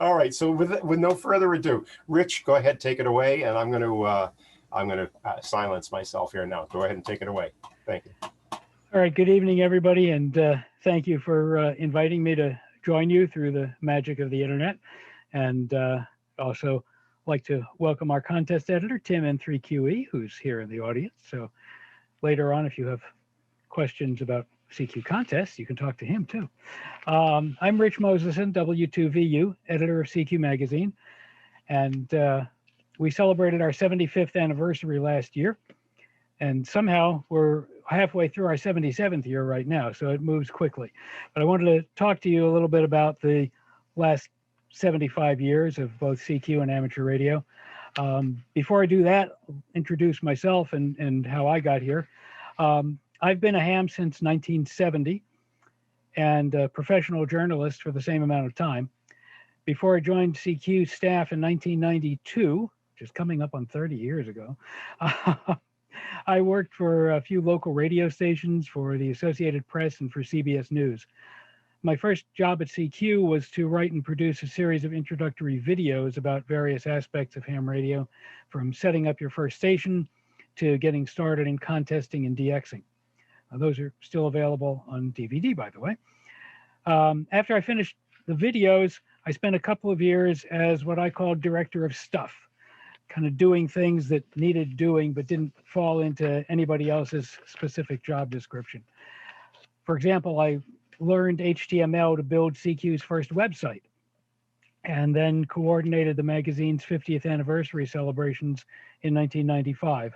All right. So with no further ado, Rich, go ahead, take it away, and I'm going to silence myself here now. Go ahead and take it away. Thank you. All right. Good evening, everybody, and thank you for inviting me to join you through the magic of the internet. And also like to welcome our contest editor, Tim N3QE, who's here in the audience. So later on, if you have questions about CQ contests, you can talk to him too. I'm Rich Moseson, W2VU, editor of CQ Magazine. And we celebrated our 75th anniversary last year. And somehow we're halfway through our 77th year right now, so it moves quickly. But I wanted to talk to you a little bit about the last 75 years of both CQ and amateur radio. Before I do that, I'll introduce myself and how I got here. I've been a ham since 1970 and a professional journalist for the same amount of time. Before I joined CQ staff in 1992, which is coming up on 30 years ago, I worked for a few local radio stations, for the Associated Press, and for CBS News. My first job at CQ was to write and produce a series of introductory videos about various aspects of ham radio, from setting up your first station to getting started in contesting and DXing. Those are still available on DVD, by the way. After I finished the videos, I spent a couple of years as what I call director of stuff, kind of doing things that needed doing but didn't fall into anybody else's specific job description. For example, I learned HTML to build CQ's first website, and then coordinated the magazine's 50th anniversary celebrations in 1995.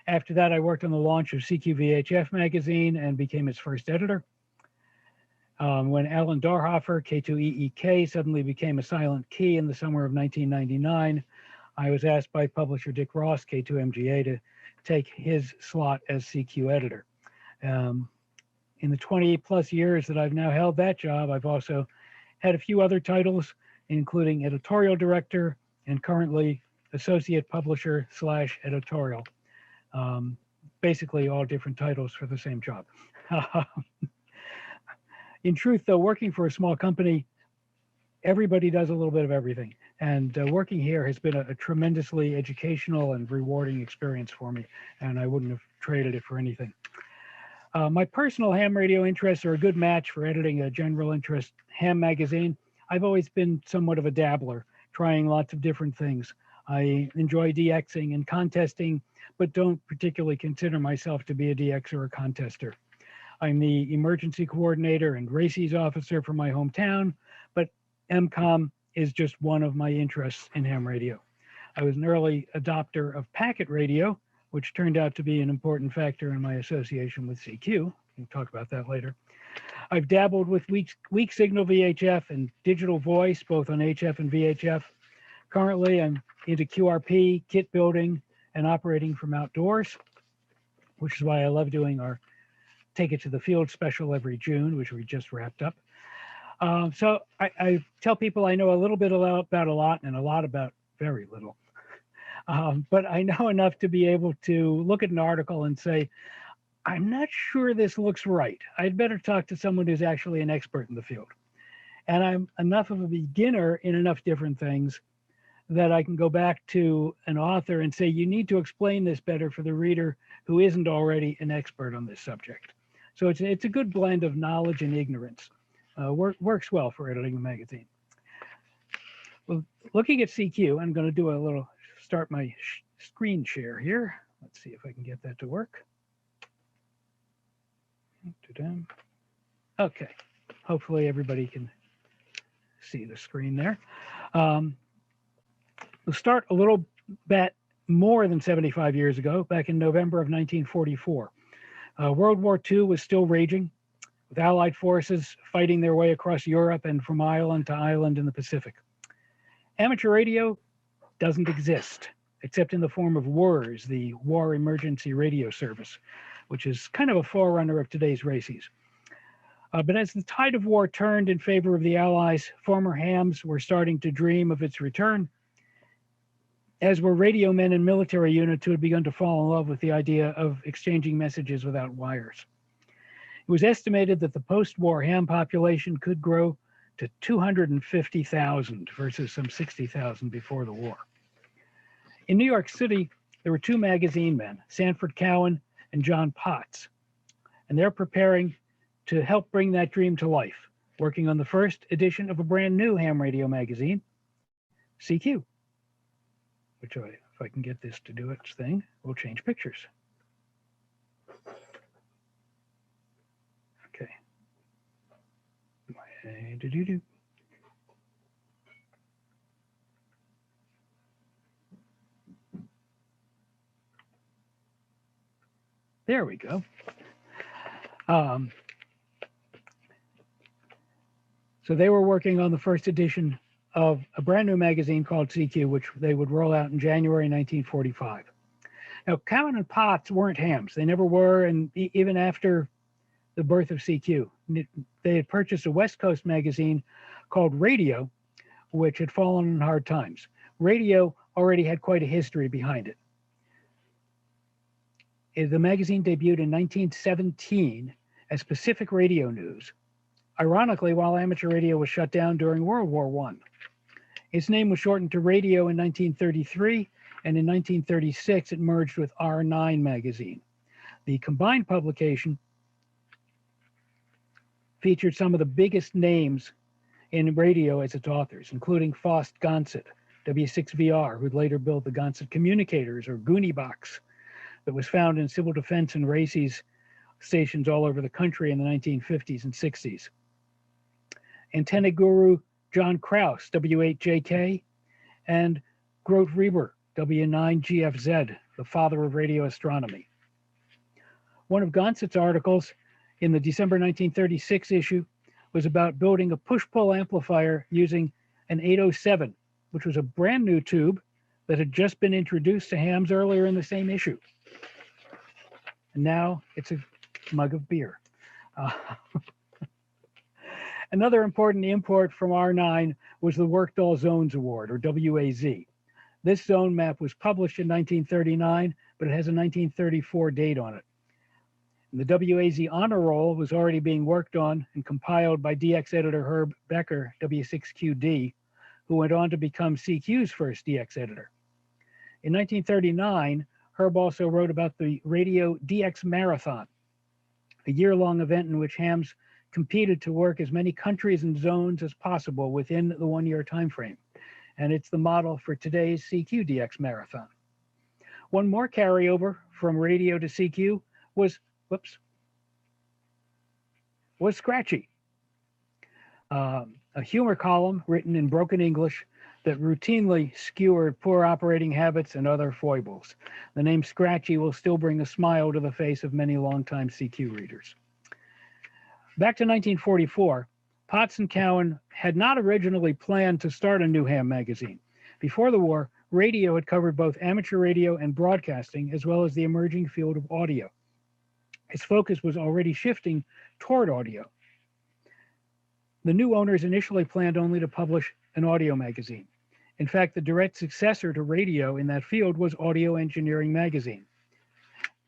After that, I worked on the launch of CQ VHF magazine and became its first editor. When Alan Dorhofer, K2EEK, suddenly became a silent key in the summer of 1999, I was asked by publisher Dick Ross, K2MGA, to take his slot as CQ editor. In the 20+ years that I've now held that job, I've also had a few other titles, including editorial director and currently associate publisher / editorial. Basically all different titles for the same job. In truth, though, working for a small company, everybody does a little bit of everything. And working here has been a tremendously educational and rewarding experience for me, and I wouldn't have traded it for anything. My personal ham radio interests are a good match for editing a general interest ham magazine. I've always been somewhat of a dabbler, trying lots of different things. I enjoy DXing and contesting, but don't particularly consider myself to be a DXer or a contester. I'm the emergency coordinator and races officer for my hometown, but MCOM is just one of my interests in ham radio. I was an early adopter of packet radio, which turned out to be an important factor in my association with CQ. We'll talk about that later. I've dabbled with weak signal VHF and digital voice, both on HF and VHF. Currently, I'm into QRP, kit building, and operating from outdoors, which is why I love doing our Take It to the Field special every June, which we just wrapped up. So I tell people I know a little bit about a lot and a lot about very little. But I know enough to be able to look at an article and say, I'm not sure this looks right. I'd better talk to someone who's actually an expert in the field. And I'm enough of a beginner in enough different things that I can go back to an author and say, you need to explain this better for the reader who isn't already an expert on this subject. So it's a good blend of knowledge and ignorance. Works well for editing a magazine. Well, looking at CQ, I'm going to do a little, start my screen share here. Let's see if I can get that to work. Okay, hopefully everybody can see the screen there. We'll start a little bit more than 75 years ago, back in November of 1944. World War II was still raging, with Allied forces fighting their way across Europe and from island to island in the Pacific. Amateur radio doesn't exist, except in the form of WERS, the War Emergency Radio Service, which is kind of a forerunner of today's races. But as the tide of war turned in favor of the Allies, former hams were starting to dream of its return, as were radio men and military units who had begun to fall in love with the idea of exchanging messages without wires. It was estimated that the post-war ham population could grow to 250,000 versus some 60,000 before the war. In New York City, there were two magazine men, Sanford Cowan and John Potts, and they're preparing to help bring that dream to life, working on the first edition of a brand new ham radio magazine, CQ, which if I can get this to do its thing, will change pictures. Okay. There we go. So they were working on the first edition of a brand new magazine called CQ, which they would roll out in January 1945. Now, Cowan and Potts weren't hams. They never were, and even after the birth of CQ, they had purchased a West Coast magazine called Radio, which had fallen in hard times. Radio already had quite a history behind it. The magazine debuted in 1917 as Pacific Radio News, ironically, while amateur radio was shut down during World War I. Its name was shortened to Radio in 1933, and in 1936 it merged with R9 magazine. The combined publication featured some of the biggest names in radio as its authors, including Faust Gonset, W2VU, who'd later built the Gonset communicators or Goonie box that was found in civil defense and RACES stations all over the country in the 1950s and 60s. Antenna guru John Krause, W8JK, and Grote Reber, W9GFZ, the father of radio astronomy. One of Gonset's articles in the December 1936 issue was about building a push-pull amplifier using an 807, which was a brand new tube that had just been introduced to hams earlier in the same issue. And now it's a mug of beer. Another important import from R9 was the Workdahl Zones Award, or WAZ. This zone map was published in 1939, but it has a 1934 date on it. And the WAZ honor roll was already being worked on and compiled by DX editor Herb Becker, W6QD, who went on to become CQ's first DX editor. In 1939, Herb also wrote about the Radio DX Marathon, a year-long event in which hams competed to work as many countries and zones as possible within the one-year time frame. And it's the model for today's CQ DX Marathon. One more carryover from radio to CQ was Scratchy, a humor column written in broken English that routinely skewered poor operating habits and other foibles. The name Scratchy will still bring a smile to the face of many longtime CQ readers. Back to 1944, Potts and Cowan had not originally planned to start a new ham magazine. Before the war, radio had covered both amateur radio and broadcasting, as well as the emerging field of audio. Its focus was already shifting toward audio. The new owners initially planned only to publish an audio magazine. In fact, the direct successor to radio in that field was Audio Engineering Magazine.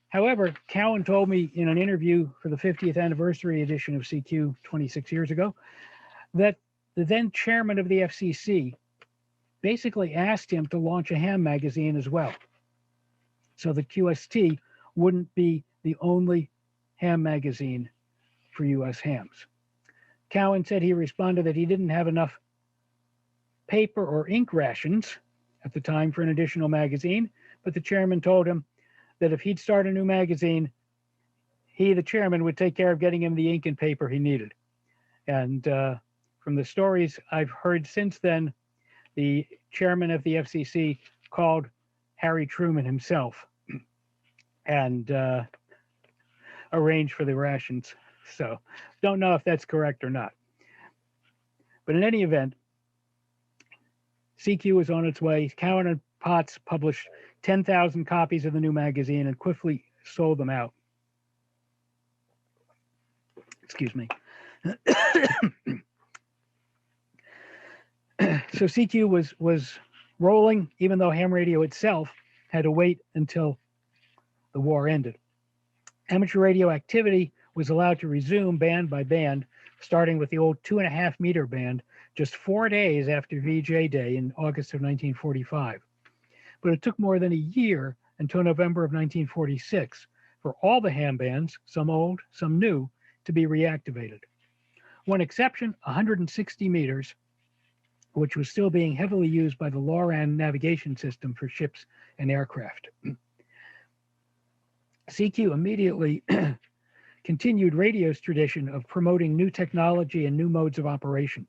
However, Cowan told me in an interview for the 50th anniversary edition of CQ 26 years ago that the then chairman of the FCC basically asked him to launch a ham magazine as well, so the QST wouldn't be the only ham magazine for US hams. Cowan said he responded that he didn't have enough paper or ink rations at the time for an additional magazine, but the chairman told him that if he'd start a new magazine, he, the chairman, would take care of getting him the ink and paper he needed. And from the stories I've heard since then, the chairman of the FCC called Harry Truman himself and arranged for the rations. So don't know if that's correct or not. But in any event, CQ was on its way. Cowan and Potts published 10,000 copies of the new magazine and quickly sold them out. Excuse me. So CQ was rolling, even though ham radio itself had to wait until the war ended. Amateur radio activity was allowed to resume band by band, starting with the old 2.5 meter band just 4 days after VJ Day in August of 1945. But it took more than a year until November of 1946 for all the ham bands, some old, some new, to be reactivated. One exception, 160 meters, which was still being heavily used by the LORAN navigation system for ships and aircraft. CQ immediately continued radio's tradition of promoting new technology and new modes of operation.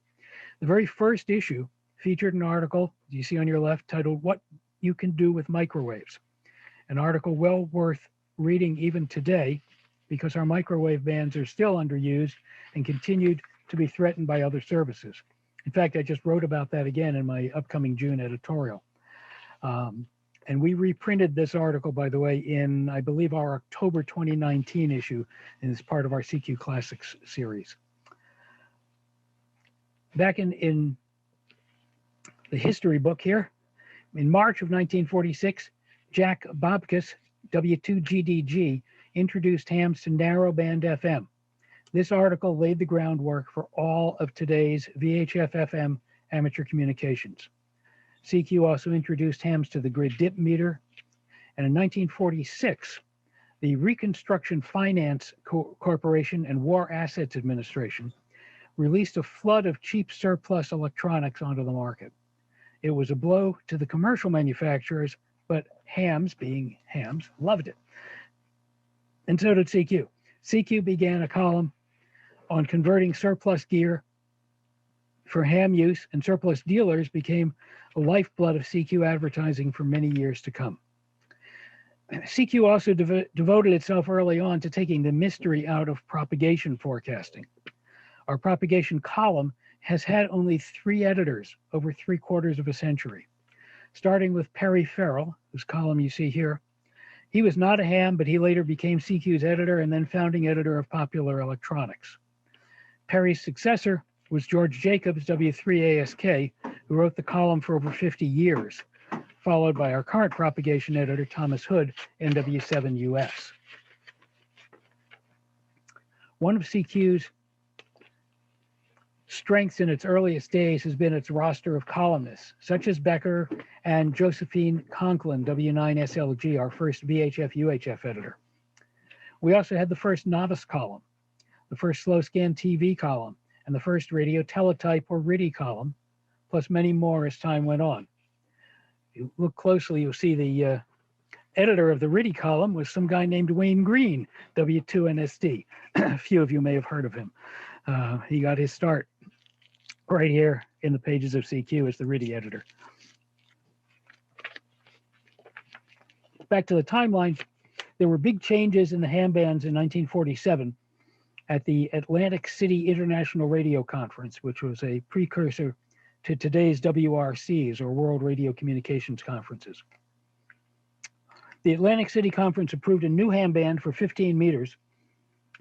The very first issue featured an article, you see on your left, titled "What You Can Do with Microwaves," an article well worth reading even today because our microwave bands are still underused and continued to be threatened by other services. In fact, I just wrote about that again in my upcoming June editorial. And we reprinted this article, by the way, in, I believe, our October 2019 issue, and it's part of our CQ Classics series. Back in the history book here, in March of 1946, Jack Bobkus, W2GDG, introduced hams to narrowband FM. This article laid the groundwork for all of today's VHF FM amateur communications. CQ also introduced hams to the grid dip meter, and in 1946, the Reconstruction Finance Corporation and War Assets Administration released a flood of cheap surplus electronics onto the market. It was a blow to the commercial manufacturers, but hams, being hams, loved it. And so did CQ. CQ began a column on converting surplus gear for ham use, and surplus dealers became the lifeblood of CQ advertising for many years to come. CQ also devoted itself early on to taking the mystery out of propagation forecasting. Our propagation column has had only 3 editors over 3/4 of a century, starting with Perry Farrell, whose column you see here. He was not a ham, but he later became CQ's editor and then founding editor of Popular Electronics. Perry's successor was George Jacobs, W3ASK, who wrote the column for over 50 years, followed by our current propagation editor, Thomas Hood, W7US. One of CQ's strengths in its earliest days has been its roster of columnists, such as Becker and Josephine Conklin, W9SLG, our first VHF-UHF editor. We also had the first novice column, the first slow scan TV column, and the first radio teletype or RIDI column, plus many more as time went on. If you look closely, you'll see the editor of the RIDI column was some guy named Wayne Green, W2NSD. A few of you may have heard of him. He got his start right here in the pages of CQ as the RIDI editor. Back to the timeline, there were big changes in the ham bands in 1947 at the Atlantic City International Radio Conference, which was a precursor to today's WRCs, or World Radio Communications Conferences. The Atlantic City Conference approved a new ham band for 15 meters,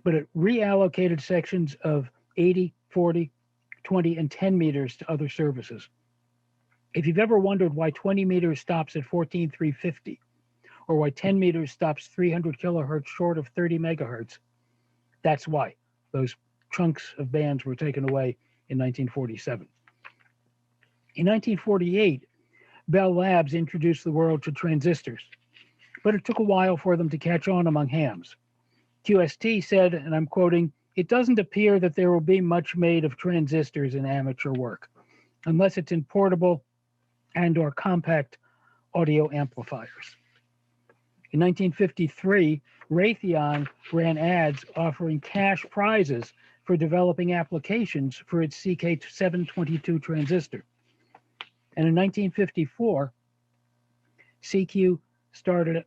but it reallocated sections of 80, 40, 20, and 10 meters to other services. If you've ever wondered why 20 meters stops at 14,350, or why 10 meters stops 300 kilohertz short of 30 megahertz, that's why those chunks of bands were taken away in 1947. In 1948, Bell Labs introduced the world to transistors, but it took a while for them to catch on among hams. QST said, and I'm quoting, "It doesn't appear that there will be much made of transistors in amateur work, unless it's in portable and or compact audio amplifiers." In 1953, Raytheon ran ads offering cash prizes for developing applications for its CK722 transistor. And in 1954, CQ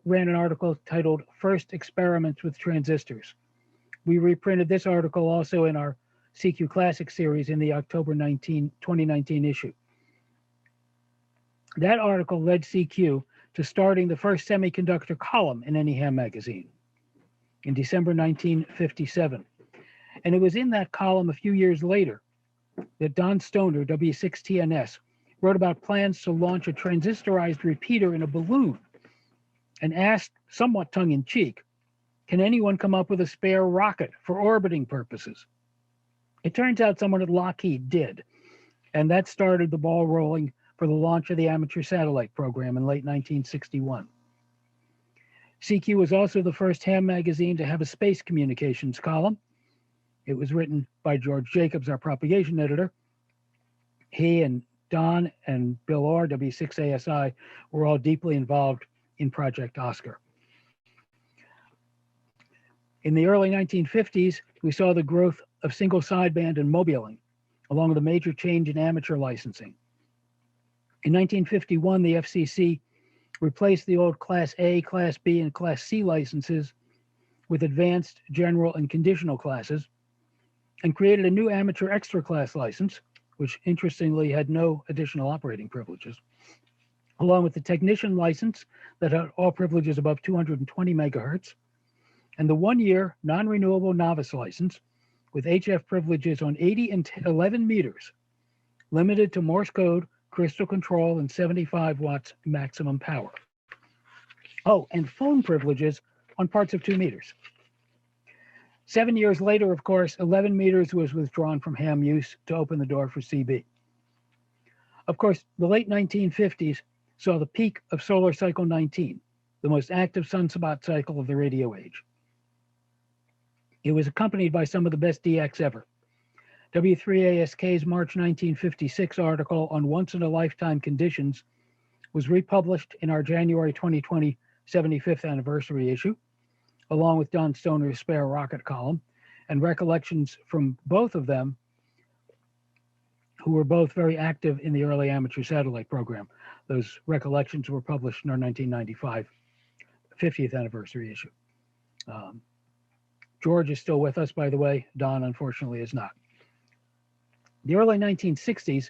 ran an article titled "First Experiments with Transistors." We reprinted this article also in our CQ Classic series in the October 2019 issue. That article led CQ to starting the first semiconductor column in any ham magazine in December 1957. And it was in that column a few years later that Don Stoner, W6TNS, wrote about plans to launch a transistorized repeater in a balloon and asked, somewhat tongue-in-cheek, Can anyone come up with a spare rocket for orbiting purposes? It turns out someone at Lockheed did, and that started the ball rolling for the launch of the amateur satellite program in late 1961. CQ was also the first ham magazine to have a space communications column. It was written by George Jacobs, our propagation editor. He and Don and Bill Orr, W6ASI, were all deeply involved in Project Oscar. In the early 1950s, we saw the growth of single sideband and mobiling, along with a major change in amateur licensing. In 1951, the FCC replaced the old Class A, Class B, and Class C licenses with advanced, general, and conditional classes, and created a new amateur extra class license, which interestingly had no additional operating privileges, along with the technician license that had all privileges above 220 megahertz, and the one-year non-renewable novice license with HF privileges on 80 and 11 meters, limited to Morse code, crystal control, and 75 watts maximum power. Oh, and phone privileges on parts of 2 meters. 7 years later, of course, 11 meters was withdrawn from ham use to open the door for CB. Of course, the late 1950s saw the peak of solar cycle 19, the most active sunspot cycle of the radio age. It was accompanied by some of the best DX ever. W3ASK's March 1956 article on once-in-a-lifetime conditions was republished in our January 2020 75th anniversary issue, along with Don Stoner's Spare Rocket column, and recollections from both of them, who were both very active in the early amateur satellite program. Those recollections were published in our 1995 50th anniversary issue. George is still with us, by the way. Don, unfortunately, is not. The early 1960s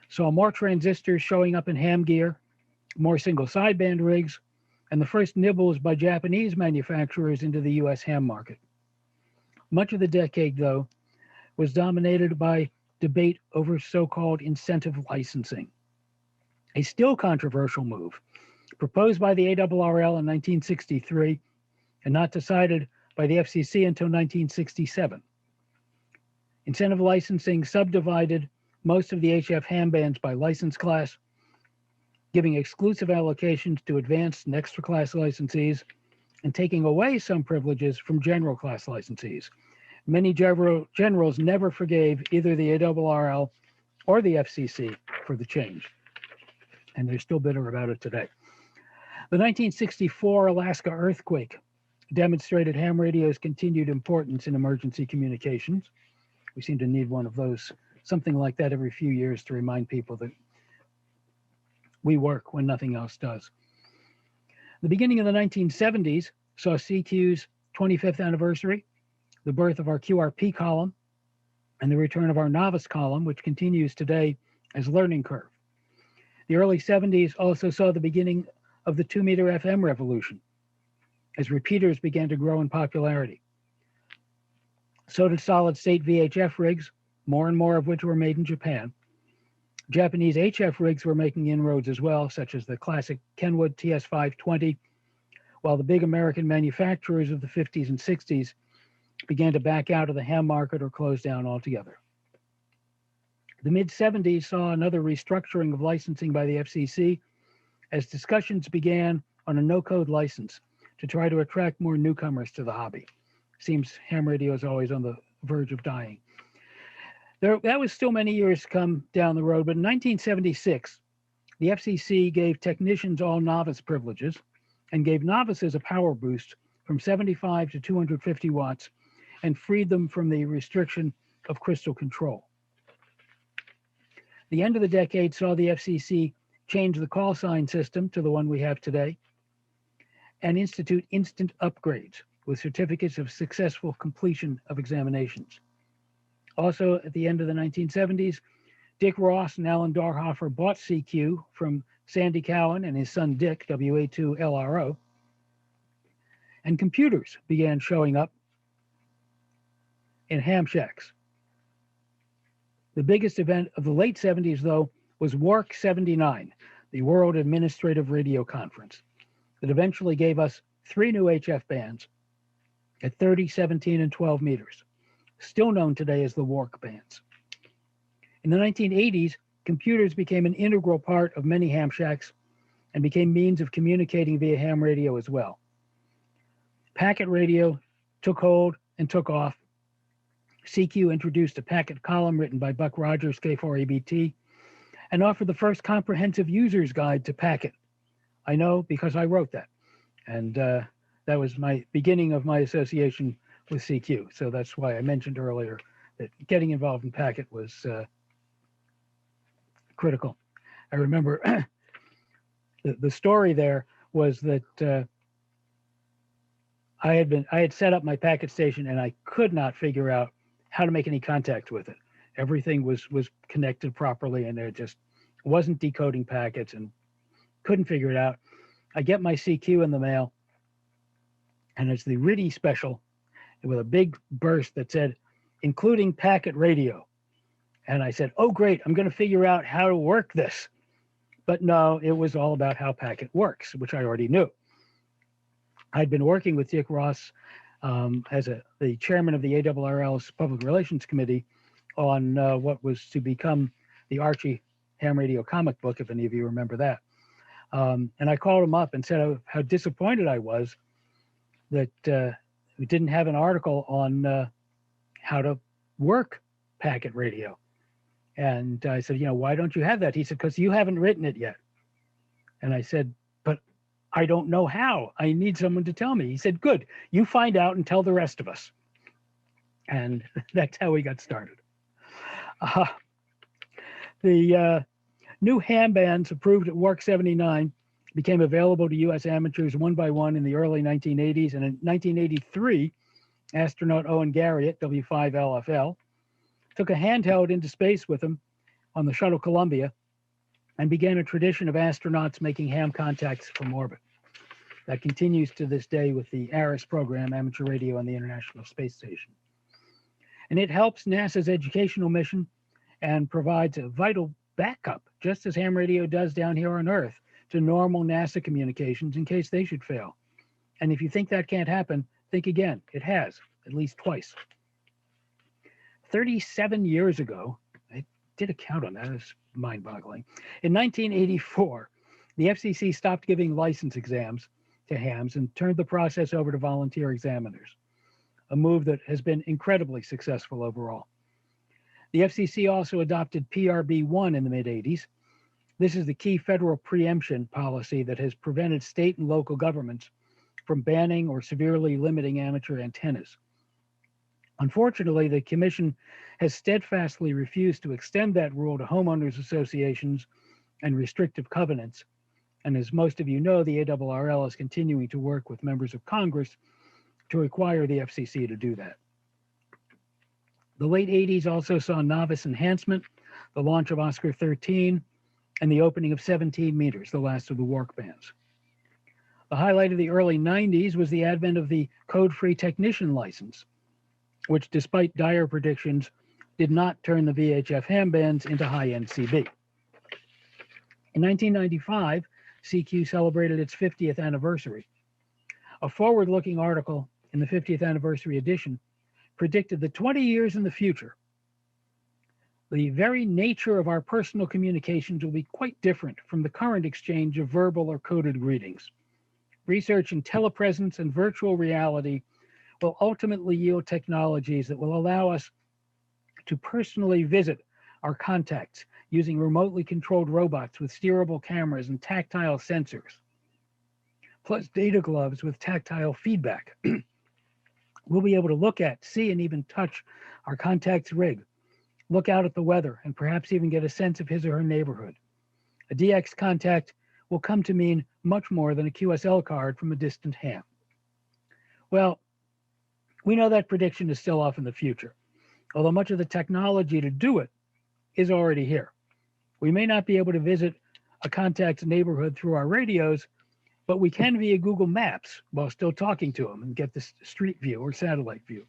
saw more transistors showing up in ham gear, more single sideband rigs, and the first nibbles by Japanese manufacturers into the US ham market. Much of the decade, though, was dominated by debate over so-called incentive licensing, a still controversial move proposed by the ARRL in 1963 and not decided by the FCC until 1967. Incentive licensing subdivided most of the HF ham bands by license class, giving exclusive allocations to advanced and extra class licensees, and taking away some privileges from general class licensees. Many generals never forgave either the ARRL or the FCC for the change, and they're still bitter about it today. The 1964 Alaska earthquake demonstrated ham radio's continued importance in emergency communications. We seem to need one of those, something like that every few years to remind people that we work when nothing else does. The beginning of the 1970s saw CQ's 25th anniversary, the birth of our QRP column, and the return of our novice column, which continues today as Learning Curve. The early 70s also saw the beginning of the 2-meter FM revolution, as repeaters began to grow in popularity. So did solid-state VHF rigs, more and more of which were made in Japan. Japanese HF rigs were making inroads as well, such as the classic Kenwood TS520, while the big American manufacturers of the 50s and 60s began to back out of the ham market or close down altogether. The mid-70s saw another restructuring of licensing by the FCC as discussions began on a no-code license to try to attract more newcomers to the hobby. Seems ham radio is always on the verge of dying. That was still many years to come down the road, but in 1976, the FCC gave technicians all novice privileges and gave novices a power boost from 75 to 250 watts and freed them from the restriction of crystal control. The end of the decade saw the FCC change the call sign system to the one we have today and institute instant upgrades with certificates of successful completion of examinations. Also, at the end of the 1970s, Dick Ross and Alan Dorhofer bought CQ from Sandy Cowan and his son Dick, W2LRO, and computers began showing up in ham shacks. The biggest event of the late 70s, though, was WARC 79, the World Administrative Radio Conference, that eventually gave us 3 new HF bands at 30, 17, and 12 meters, still known today as the WARC bands. In the 1980s, computers became an integral part of many ham shacks and became means of communicating via ham radio as well. Packet radio took hold and took off. CQ introduced a packet column written by Buck Rogers, K4ABT, and offered the first comprehensive user's guide to packet. I know because I wrote that. And that was my beginning of my association with CQ. So that's why I mentioned earlier that getting involved in packet was critical. I remember the story there was that I had set up my packet station and I could not figure out how to make any contact with it. Everything was connected properly and it just wasn't decoding packets and couldn't figure it out. I get my CQ in the mail and it's the RIDI special with a big burst that said, including packet radio. And I said, oh, great, I'm going to figure out how to work this. But no, it was all about how packet works, which I already knew. I'd been working with Dick Ross as the chairman of the ARRL's Public Relations Committee on what was to become the Archie ham radio comic book, if any of you remember that. And I called him up and said how disappointed I was that we didn't have an article on how to work packet radio. And I said, why don't you have that? He said, because you haven't written it yet. And I said, but I don't know how. I need someone to tell me. He said, good, you find out and tell the rest of us. And that's how we got started. The new ham bands approved at WARC 79 became available to U.S. amateurs one by one in the early 1980s. And in 1983, astronaut Owen Garriott, W2VU, took a handheld into space with him on the shuttle Columbia and began a tradition of astronauts making ham contacts from orbit. That continues to this day with the ARIS program, Amateur Radio on the International Space Station. And it helps NASA's educational mission and provides a vital backup, just as ham radio does down here on Earth, to normal NASA communications in case they should fail. And if you think that can't happen, think again. It has, at least twice. 37 years ago, I did a count on that, it's mind-boggling. In 1984, the FCC stopped giving license exams to hams and turned the process over to volunteer examiners, a move that has been incredibly successful overall. The FCC also adopted PRB1 in the mid-80s. This is the key federal preemption policy that has prevented state and local governments from banning or severely limiting amateur antennas. Unfortunately, the Commission has steadfastly refused to extend that rule to homeowners associations and restrictive covenants. And as most of you know, the ARRL is continuing to work with members of Congress to require the FCC to do that. The late 80s also saw novice enhancement, the launch of Oscar 13, and the opening of 17 meters, the last of the WARC bands. The highlight of the early 90s was the advent of the code-free technician license, which, despite dire predictions, did not turn the VHF ham bands into high-end CB. In 1995, CQ celebrated its 50th anniversary. A forward-looking article in the 50th anniversary edition predicted that 20 years in the future, the very nature of our personal communications will be quite different from the current exchange of verbal or coded greetings. Research in telepresence and virtual reality will ultimately yield technologies that will allow us to personally visit our contacts using remotely controlled robots with steerable cameras and tactile sensors, plus data gloves with tactile feedback. We'll be able to look at, see, and even touch our contact's rig, look out at the weather, and perhaps even get a sense of his or her neighborhood. A DX contact will come to mean much more than a QSL card from a distant ham. Well, we know that prediction is still off in the future, although much of the technology to do it is already here. We may not be able to visit a contact's neighborhood through our radios, but we can via Google Maps while still talking to them and get the street view or satellite view.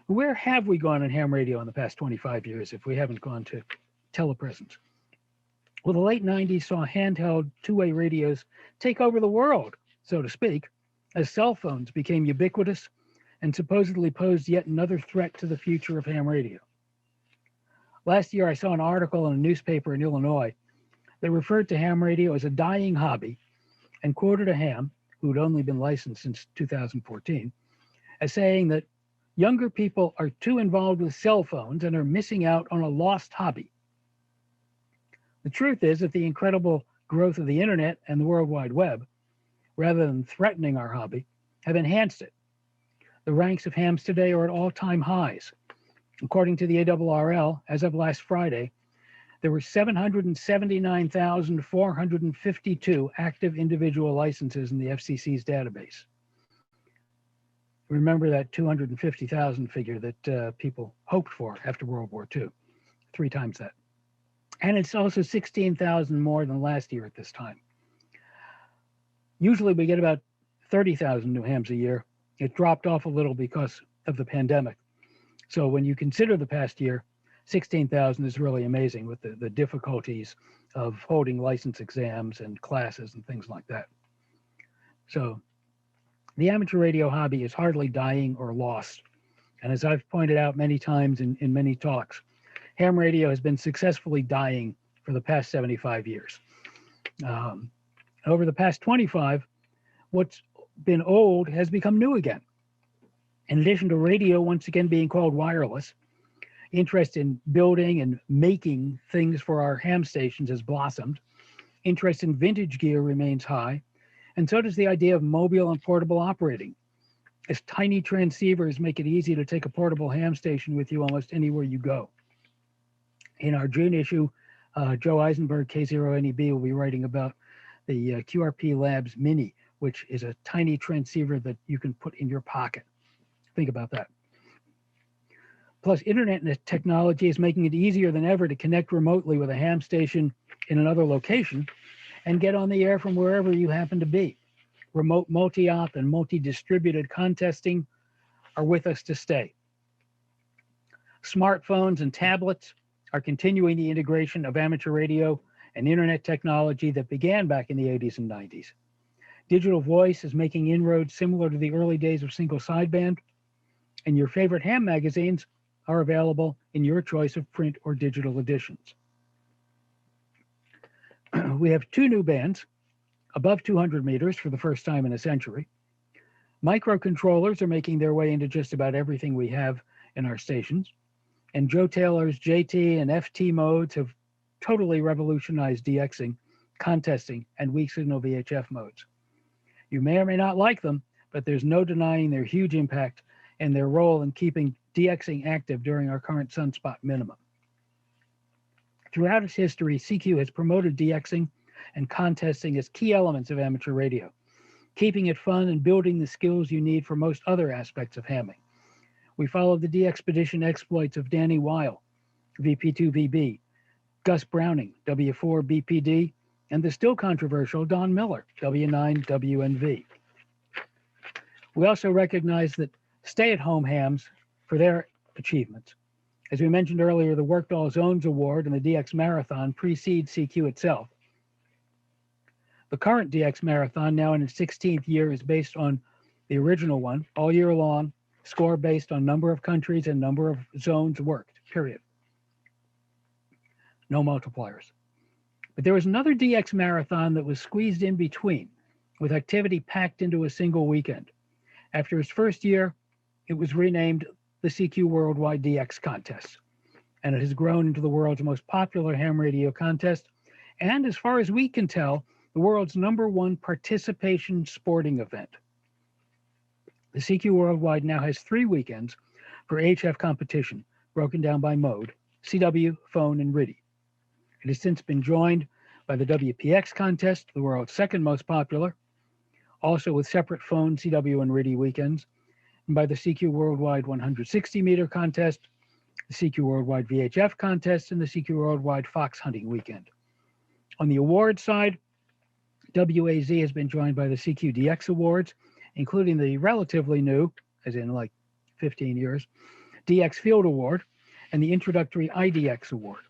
Where have we gone on ham radio in the past 25 years if we haven't gone to telepresence? Well, the late 90s saw handheld two-way radios take over the world, so to speak, as cell phones became ubiquitous and supposedly posed yet another threat to the future of ham radio. Last year, I saw an article in a newspaper in Illinois that referred to ham radio as a dying hobby and quoted a ham, who'd only been licensed since 2014, as saying that younger people are too involved with cell phones and are missing out on a lost hobby. The truth is that the incredible growth of the internet and the World Wide Web, rather than threatening our hobby, have enhanced it. The ranks of hams today are at all-time highs. According to the ARRL, as of last Friday, there were 779,452 active individual licenses in the FCC's database. Remember that 250,000 figure that people hoped for after World War II, 3 times that. And it's also 16,000 more than last year at this time. Usually we get about 30,000 new hams a year. It dropped off a little because of the pandemic. So when you consider the past year, 16,000 is really amazing with the difficulties of holding license exams and classes and things like that. So the amateur radio hobby is hardly dying or lost. And as I've pointed out many times in many talks, ham radio has been successfully dying for the past 75 years. Over the past 25, what's been old has become new again. In addition to radio once again being called wireless, interest in building and making things for our ham stations has blossomed. Interest in vintage gear remains high, and so does the idea of mobile and portable operating, as tiny transceivers make it easy to take a portable ham station with you almost anywhere you go. In our June issue, Joe Eisenberg, K0NEB, will be writing about the QRP Labs Mini, which is a tiny transceiver that you can put in your pocket. Think about that. Plus, internet technology is making it easier than ever to connect remotely with a ham station in another location and get on the air from wherever you happen to be. Remote multi-op and multi-distributed contesting are with us to stay. Smartphones and tablets are continuing the integration of amateur radio and internet technology that began back in the 80s and 90s. Digital voice is making inroads similar to the early days of single sideband, and your favorite ham magazines are available in your choice of print or digital editions. We have 2 new bands, above 200 meters for the first time in a century. Microcontrollers are making their way into just about everything we have in our stations, and Joe Taylor's JT and FT modes have totally revolutionized DXing, contesting, and weak signal VHF modes. You may or may not like them, but there's no denying their huge impact and their role in keeping DXing active during our current sunspot minimum. Throughout its history, CQ has promoted DXing and contesting as key elements of amateur radio, keeping it fun and building the skills you need for most other aspects of hamming. We followed the DXpedition exploits of Danny Weil, VP2VB, Gus Browning, W4BPD, and the still controversial Don Miller, W9WNV. We also recognize that stay-at-home hams for their achievements. As we mentioned earlier, the Workdoll Zones Award and the DX Marathon precede CQ itself. The current DX Marathon, now in its 16th year, is based on the original one, all year long, score based on number of countries and number of zones worked, period. No multipliers. But there was another DX Marathon that was squeezed in between, with activity packed into a single weekend. After its first year, it was renamed the CQ Worldwide DX Contest, and it has grown into the world's most popular ham radio contest, and as far as we can tell, the world's #1 participation sporting event. The CQ Worldwide now has 3 weekends for HF competition, broken down by mode, CW, phone, and RIDI. It has since been joined by the WPX contest, the world's 2nd most popular, also with separate phone, CW, and RIDI weekends, and by the CQ Worldwide 160-meter contest, the CQ Worldwide VHF contest, and the CQ Worldwide Fox hunting weekend. On the awards side, WAZ has been joined by the CQ DX Awards, including the relatively new, as in like 15 years, DX Field Award and the introductory IDX Award.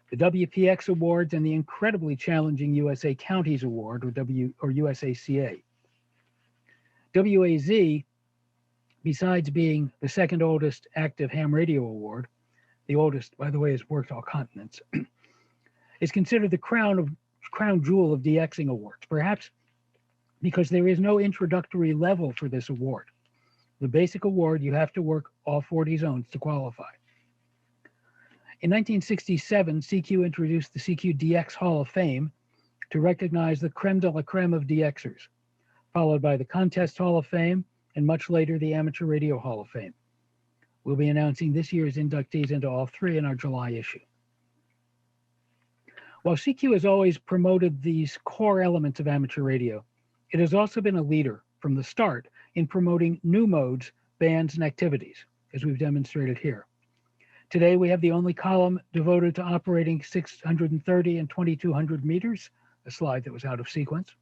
The WPX Awards and the incredibly challenging USA Counties Award, or USACA. WAZ besides being the second oldest active ham radio award, the oldest, by the way, has worked all continents, is considered the crown jewel of DXing awards, perhaps because there is no introductory level for this award. The basic award, you have to work all 40 zones to qualify. In 1967, CQ introduced the CQ DX Hall of Fame to recognize the creme de la creme of DXers, followed by the Contest Hall of Fame, and much later, the Amateur Radio Hall of Fame. We'll be announcing this year's inductees into all three in our July issue. While CQ has always promoted these core elements of amateur radio, it has also been a leader from the start in promoting new modes, bands, and activities, as we've demonstrated here. Today, we have the only column devoted to operating 630 and 2200 meters, a slide that was out of sequence,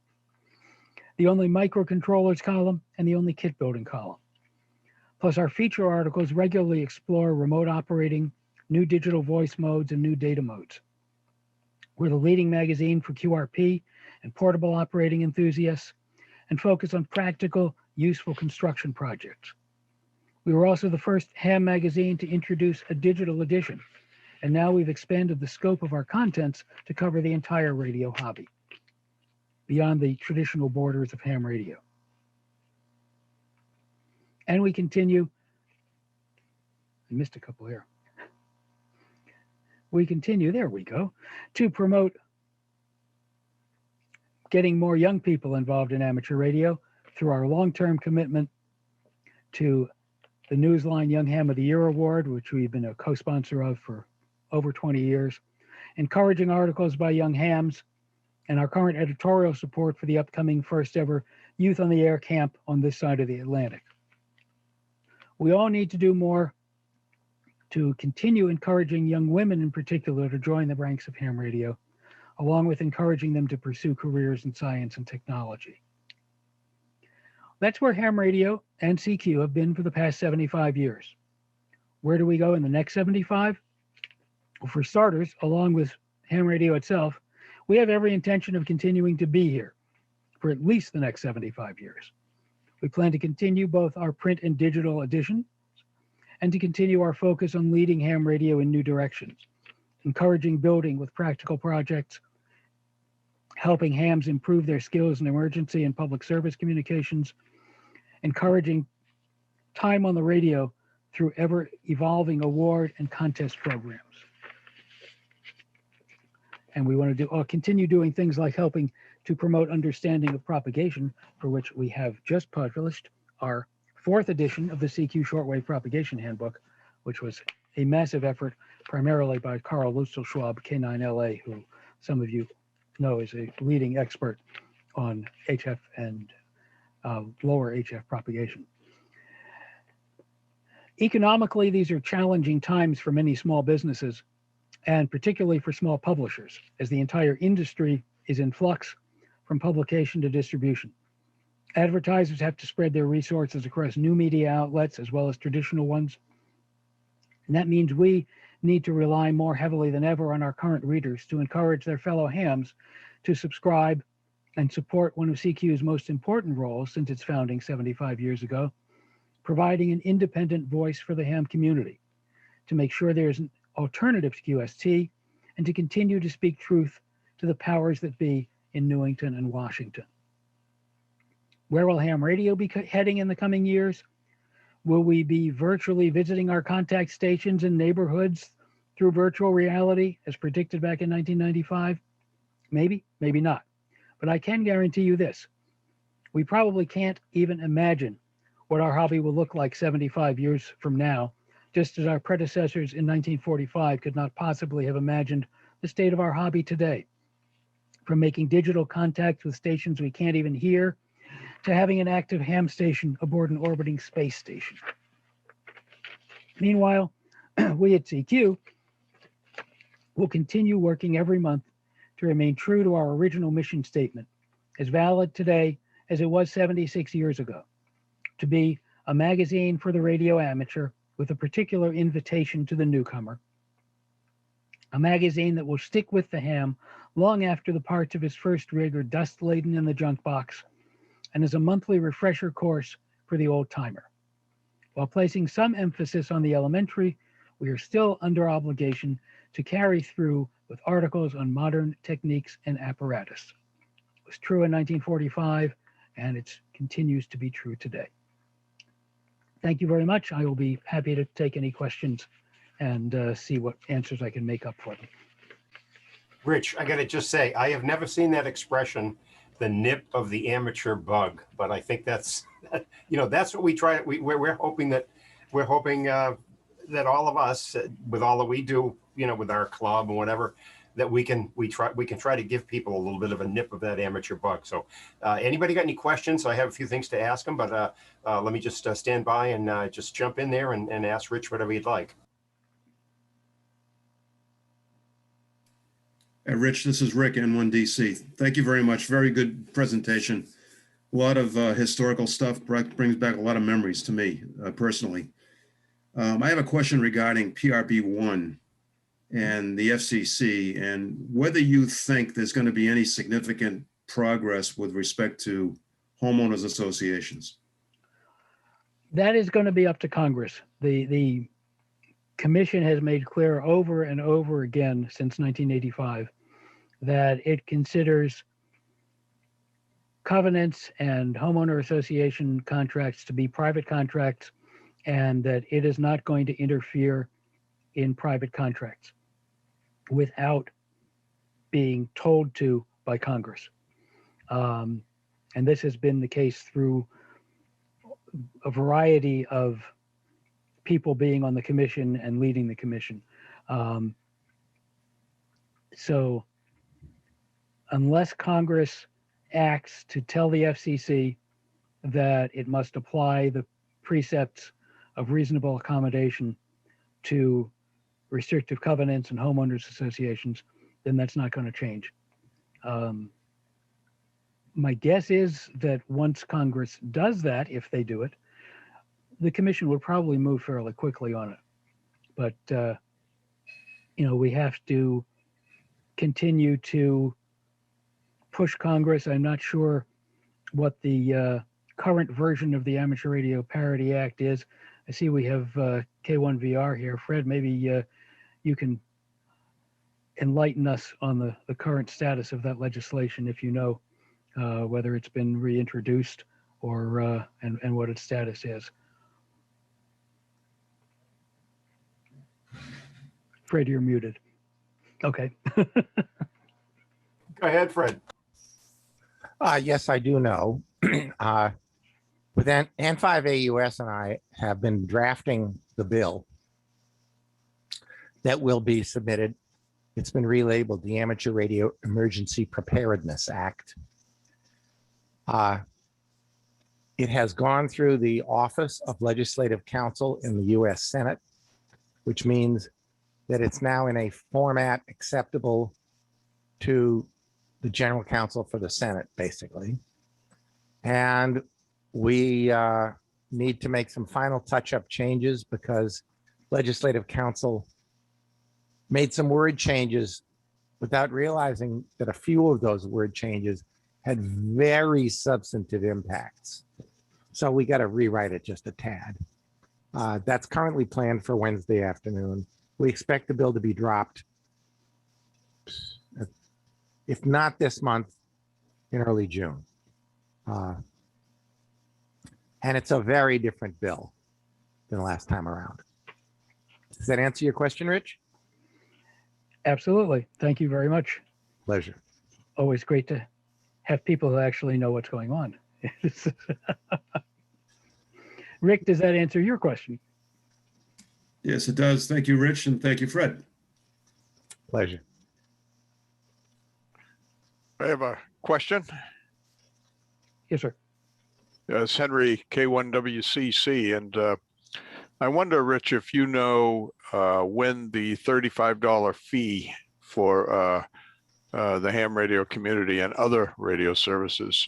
the only microcontrollers column, and the only kit building column. Plus, our feature articles regularly explore remote operating, new digital voice modes, and new data modes. We're the leading magazine for QRP and portable operating enthusiasts, and focus on practical, useful construction projects. We were also the first ham magazine to introduce a digital edition, and now we've expanded the scope of our contents to cover the entire radio hobby, beyond the traditional borders of ham radio. And we continue, I missed a couple here. We continue, there we go, to promote getting more young people involved in amateur radio through our long-term commitment to the Newsline Young Ham of the Year Award, which we've been a co-sponsor of for over 20 years, encouraging articles by young hams, and our current editorial support for the upcoming first ever Youth on the Air camp on this side of the Atlantic. We all need to do more to continue encouraging young women in particular to join the ranks of ham radio, along with encouraging them to pursue careers in science and technology. That's where ham radio and CQ have been for the past 75 years. Where do we go in the next 75? Well, for starters, along with ham radio itself, we have every intention of continuing to be here for at least the next 75 years. We plan to continue both our print and digital editions, and to continue our focus on leading ham radio in new directions, encouraging building with practical projects, helping hams improve their skills in emergency and public service communications, encouraging time on the radio through ever-evolving award and contest programs. And we want to continue doing things like helping to promote understanding of propagation, for which we have just published our 4th edition of the CQ Shortwave Propagation Handbook, which was a massive effort primarily by Carl Lutzelschwab, K9LA, who some of you know is a leading expert on HF and lower HF propagation. Economically, these are challenging times for many small businesses, and particularly for small publishers, as the entire industry is in flux from publication to distribution. Advertisers have to spread their resources across new media outlets as well as traditional ones. And that means we need to rely more heavily than ever on our current readers to encourage their fellow hams to subscribe and support one of CQ's most important roles since its founding 75 years ago, providing an independent voice for the ham community, to make sure there's an alternative to QST, and to continue to speak truth to the powers that be in Newington and Washington. Where will ham radio be heading in the coming years? Will we be virtually visiting our contact stations in neighborhoods through virtual reality, as predicted back in 1995? Maybe, maybe not. But I can guarantee you this. We probably can't even imagine what our hobby will look like 75 years from now, just as our predecessors in 1945 could not possibly have imagined the state of our hobby today. From making digital contact with stations we can't even hear, to having an active ham station aboard an orbiting space station. Meanwhile, we at CQ will continue working every month to remain true to our original mission statement, as valid today as it was 76 years ago, to be a magazine for the radio amateur with a particular invitation to the newcomer, a magazine that will stick with the ham long after the parts of his first rig are dust-laden in the junk box, and is a monthly refresher course for the old-timer. While placing some emphasis on the elementary, we are still under obligation to carry through with articles on modern techniques and apparatus. It was true in 1945, and it continues to be true today. Thank you very much. I will be happy to take any questions and see what answers I can make up for them. Rich, I got to just say, I have never seen that expression, the nip of the amateur bug, but I think that's, that's what we try. We're hoping that that all of us, with all that we do, with our club and whatever, that we can try to give people a little bit of a nip of that amateur bug. So anybody got any questions? I have a few things to ask them, but let me just stand by and just jump in there and ask Rich whatever you'd like. Rich, this is Rick, N1DC. Thank you very much. Very good presentation. A lot of historical stuff, brings back a lot of memories to me personally. I have a question regarding PRB1 and the FCC and whether you think there's going to be any significant progress with respect to homeowners associations. That is going to be up to Congress. The Commission has made clear over and over again since 1985 that it considers covenants and homeowner association contracts to be private contracts, and that it is not going to interfere in private contracts without being told to by Congress. And this has been the case through a variety of people being on the commission and leading the commission. So unless Congress acts to tell the FCC that it must apply the precepts of reasonable accommodation to restrictive covenants and homeowners associations, then that's not going to change. My guess is that once Congress does that, if they do it, the commission would probably move fairly quickly on it. But, we have to continue to push Congress. I'm not sure what the current version of the Amateur Radio Parity Act is. I see we have K1VR here. Fred, maybe you can enlighten us on the current status of that legislation, if you know whether it's been reintroduced or and what its status is. Fred, you're muted. Okay. Go ahead, Fred. Yes, I do know. With N5AUS and I have been drafting the bill that will be submitted. It's been relabeled the Amateur Radio Emergency Preparedness Act. It has gone through the Office of Legislative Counsel in the U.S. Senate, which means that it's now in a format acceptable to the General Counsel for the Senate, basically. And we need to make some final touch-up changes because Legislative Counsel made some word changes without realizing that a few of those word changes had very substantive impacts. So we got to rewrite it just a tad. That's currently planned for Wednesday afternoon. We expect the bill to be dropped, if not this month, in early June. And it's a very different bill than last time around. Does that answer your question, Rich? Absolutely. Thank you very much. Pleasure. Always great to have people who actually know what's going on. Rick, does that answer your question? Yes, it does. Thank you, Rich, and thank you, Fred. Pleasure. I have a question. Yes, sir. It's Henry, K1WCC, and I wonder, Rich, if you know when the $35 fee for the ham radio community and other radio services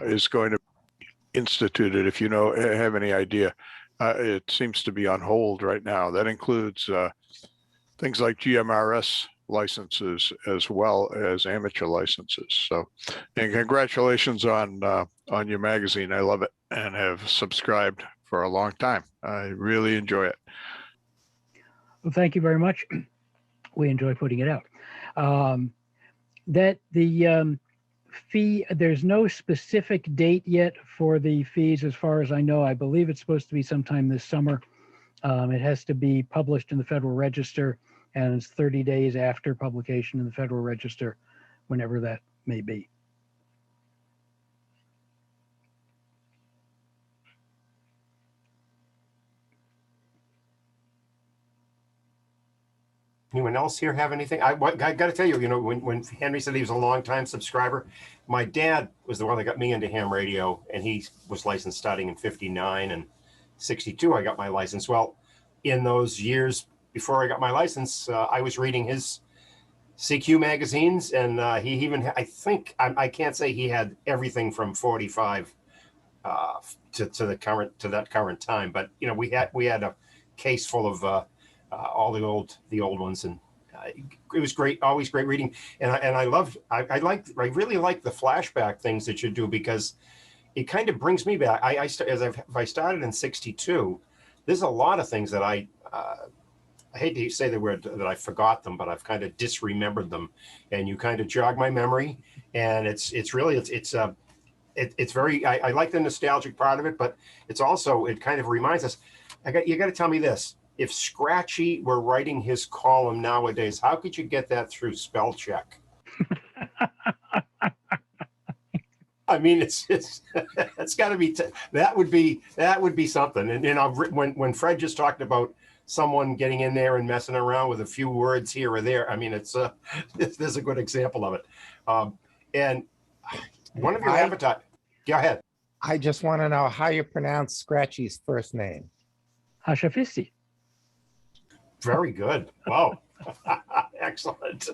is going to be instituted, if you know, have any idea. It seems to be on hold right now. That includes things like GMRS licenses as well as amateur licenses. So, and congratulations on your magazine. I love it and have subscribed for a long time. I really enjoy it. Well, thank you very much. We enjoy putting it out. That the fee, there's no specific date yet for the fees as far as I know. I believe it's supposed to be sometime this summer. It has to be published in the Federal Register, and it's 30 days after publication in the Federal Register, whenever that may be. Anyone else here have anything? I got to tell you, when Henry said he was a longtime subscriber, my dad was the one that got me into ham radio, and he was licensed starting in 59 and 62. I got my license. Well, in those years before I got my license, I was reading his CQ magazines, and he even, I can't say he had everything from 45 to that current time, but we had a case full of all the old ones, and it was great, always great reading. And I really like the flashback things that you do, because it kind of brings me back. If I started in 62, there's a lot of things that I hate to say the word that I forgot them, but I've kind of disremembered them, and you kind of jog my memory. And it's very, I like the nostalgic part of it, but it's also, it kind of reminds us, you got to tell me this. If Scratchy were writing his column nowadays, how could you get that through spell check? I mean, it's got to be, that would be something. And when Fred just talked about someone getting in there and messing around with a few words here or there, I mean, there's a good example of it. And one of your appetite, go ahead. I just want to know how you pronounce Scratchy's first name. Hashafisti. Very good. Wow. Excellent.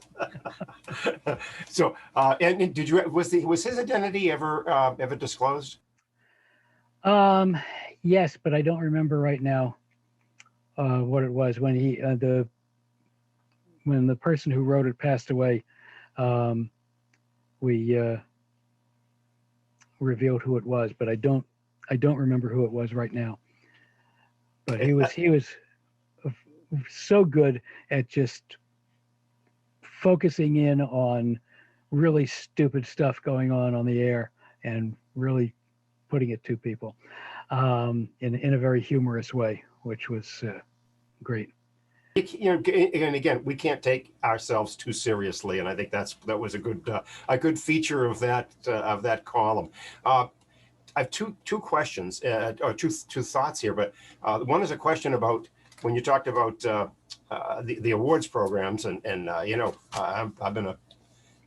So, and was his identity ever disclosed? Yes, but I don't remember right now what it was when when the person who wrote it passed away. We revealed who it was, but I don't remember who it was right now. But he was so good at just focusing in on really stupid stuff going on the air and really putting it to people in a very humorous way, which was great. And again, we can't take ourselves too seriously, and I think that was a good feature of that column. I have two questions or two thoughts here, but one is a question about when you talked about the awards programs, and I've been a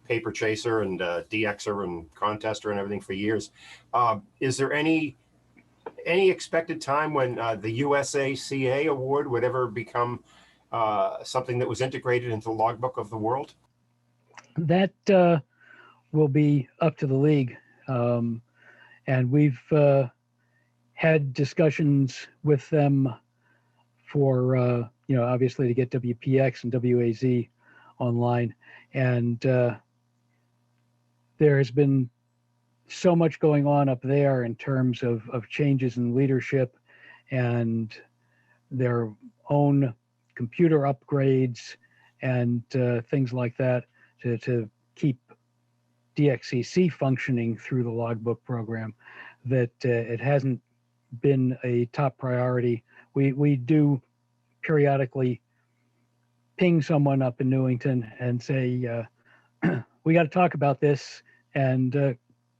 paper chaser and DXer and contester and everything for years. Is there any expected time when the USACA award would ever become something that was integrated into the logbook of the world? That will be up to the league, and we've had discussions with them for obviously to get WPX and WAZ online, and there has been so much going on up there in terms of changes in leadership and their own computer upgrades and things like that to keep DXCC functioning through the logbook program, that it hasn't been a top priority. We do periodically ping someone up in Newington and say, we got to talk about this, and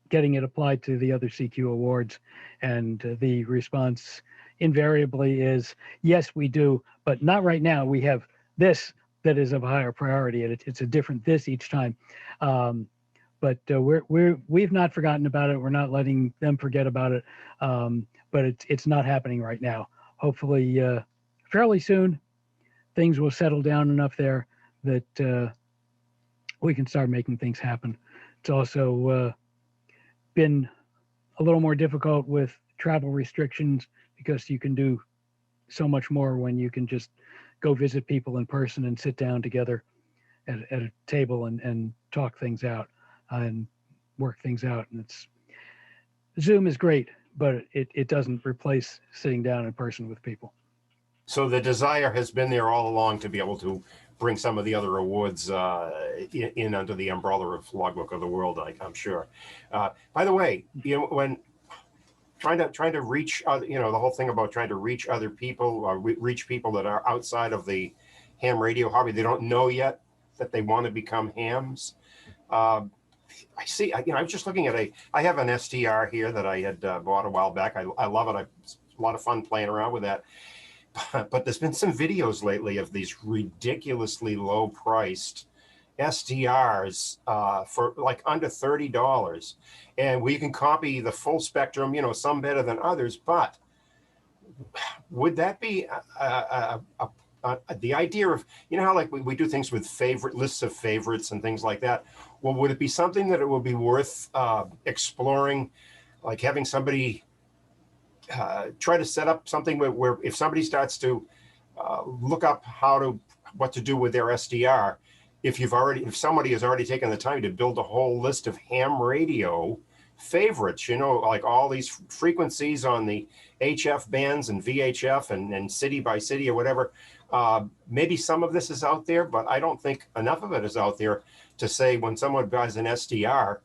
getting it applied to the other CQ awards. And the response invariably is, yes, we do, but not right now. We have this that is of higher priority, and it's a different this each time. But we've not forgotten about it. We're not letting them forget about it. But it's not happening right now. Hopefully, fairly soon, things will settle down enough there that we can start making things happen. It's also been a little more difficult with travel restrictions, because you can do so much more when you can just go visit people in person and sit down together at a table and talk things out and work things out. And Zoom is great, but it doesn't replace sitting down in person with people. So the desire has been there all along to be able to bring some of the other awards in under the umbrella of Logbook of the World, I'm sure. By the way, when trying to reach other, the whole thing about trying to reach other people, reach people that are outside of the ham radio hobby, they don't know yet that they want to become hams. I see, I was just looking at I have an STR here that I had bought a while back. I love it. It's a lot of fun playing around with that. But there's been some videos lately of these ridiculously low priced SDRs for like under $30, and we can copy the full spectrum, some better than others. But would that be the idea of, how like we do things with favorite lists of favorites and things like that? Well, would it be something that it would be worth exploring, like having somebody try to set up something where if somebody starts to look up what to do with their SDR, if somebody has already taken the time to build a whole list of ham radio favorites, like all these frequencies on the HF bands and VHF and city by city or whatever, maybe some of this is out there, but I don't think enough of it is out there to say when someone buys an SDR,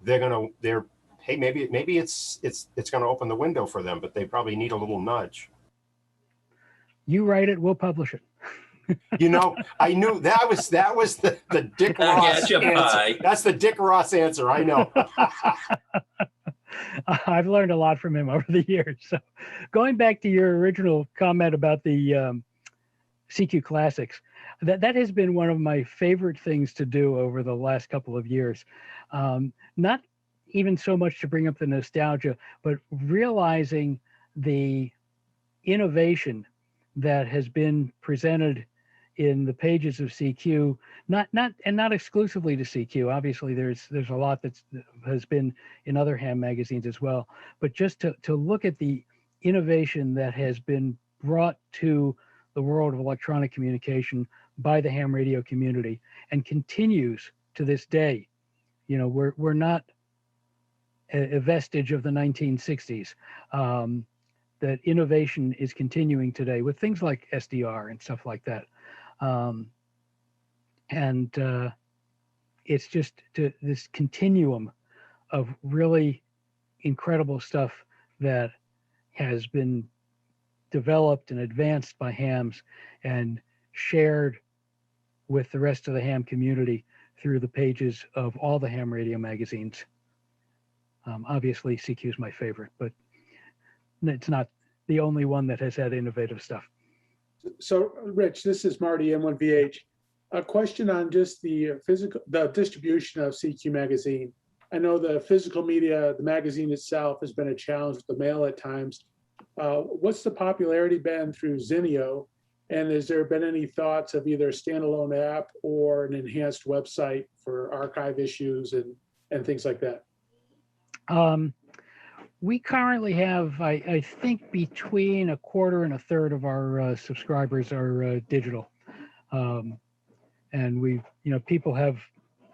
hey, maybe it's going to open the window for them, but they probably need a little nudge. You write it, we'll publish it. I knew that was the Dick Ross answer. That's the Dick Ross answer. I know. I've learned a lot from him over the years. So, going back to your original comment about the CQ Classics, that has been one of my favorite things to do over the last couple of years. Not even so much to bring up the nostalgia, but realizing the innovation that has been presented in the pages of CQ, not exclusively to CQ. Obviously, there's a lot that has been in other ham magazines as well. But just to look at the innovation that has been brought to the world of electronic communication by the ham radio community and continues to this day. We're not a vestige of the 1960s. That innovation is continuing today with things like SDR and stuff like that. It's just this continuum of really incredible stuff that has been developed and advanced by hams and shared with the rest of the ham community through the pages of all the ham radio magazines. Obviously, CQ is my favorite, but it's not the only one that has had innovative stuff. So, Rich, this is Marty, M1VH. A question on just the distribution of CQ magazine. I know the physical media, the magazine itself has been a challenge with the mail at times. What's the popularity been through Zinio? And has there been any thoughts of either a standalone app or an enhanced website for archive issues and things like that? We currently have, I think, between a quarter and a third of our subscribers are digital. And people have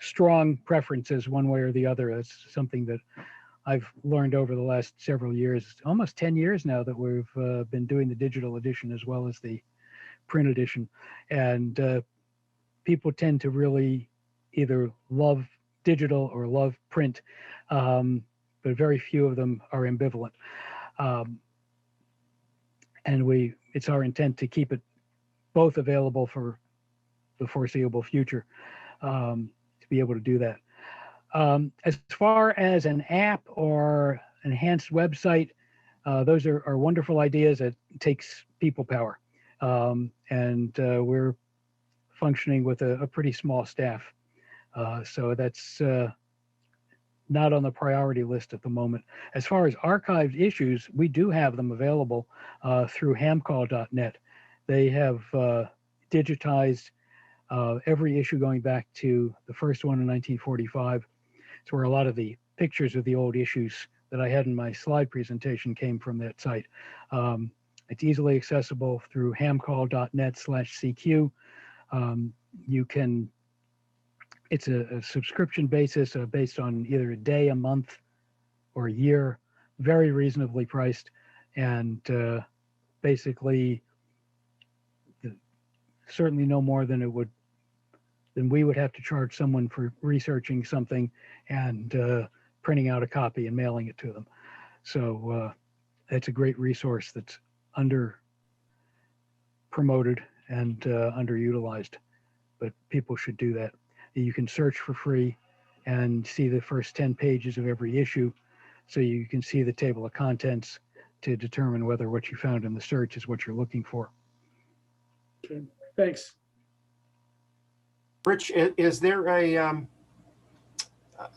strong preferences one way or the other. That's something that I've learned over the last several years, almost 10 years now that we've been doing the digital edition as well as the print edition. And people tend to really either love digital or love print, but very few of them are ambivalent. And it's our intent to keep it both available for the foreseeable future, to be able to do that. As far as an app or enhanced website, those are wonderful ideas. It takes people power. And we're functioning with a pretty small staff. So that's not on the priority list at the moment. As far as archived issues, we do have them available through hamcall.net. They have digitized every issue going back to the first one in 1945. It's where a lot of the pictures of the old issues that I had in my slide presentation came from that site. It's easily accessible through hamcall.net/CQ. It's a subscription basis based on either a day, a month, or a year. very reasonably priced, and basically certainly no more than we would have to charge someone for researching something and printing out a copy and mailing it to them. So it's a great resource that's under promoted and underutilized, but people should do that. You can search for free and see the first 10 pages of every issue, so you can see the table of contents to determine whether what you found in the search is what you're looking for. Okay, thanks. Rich, is there a,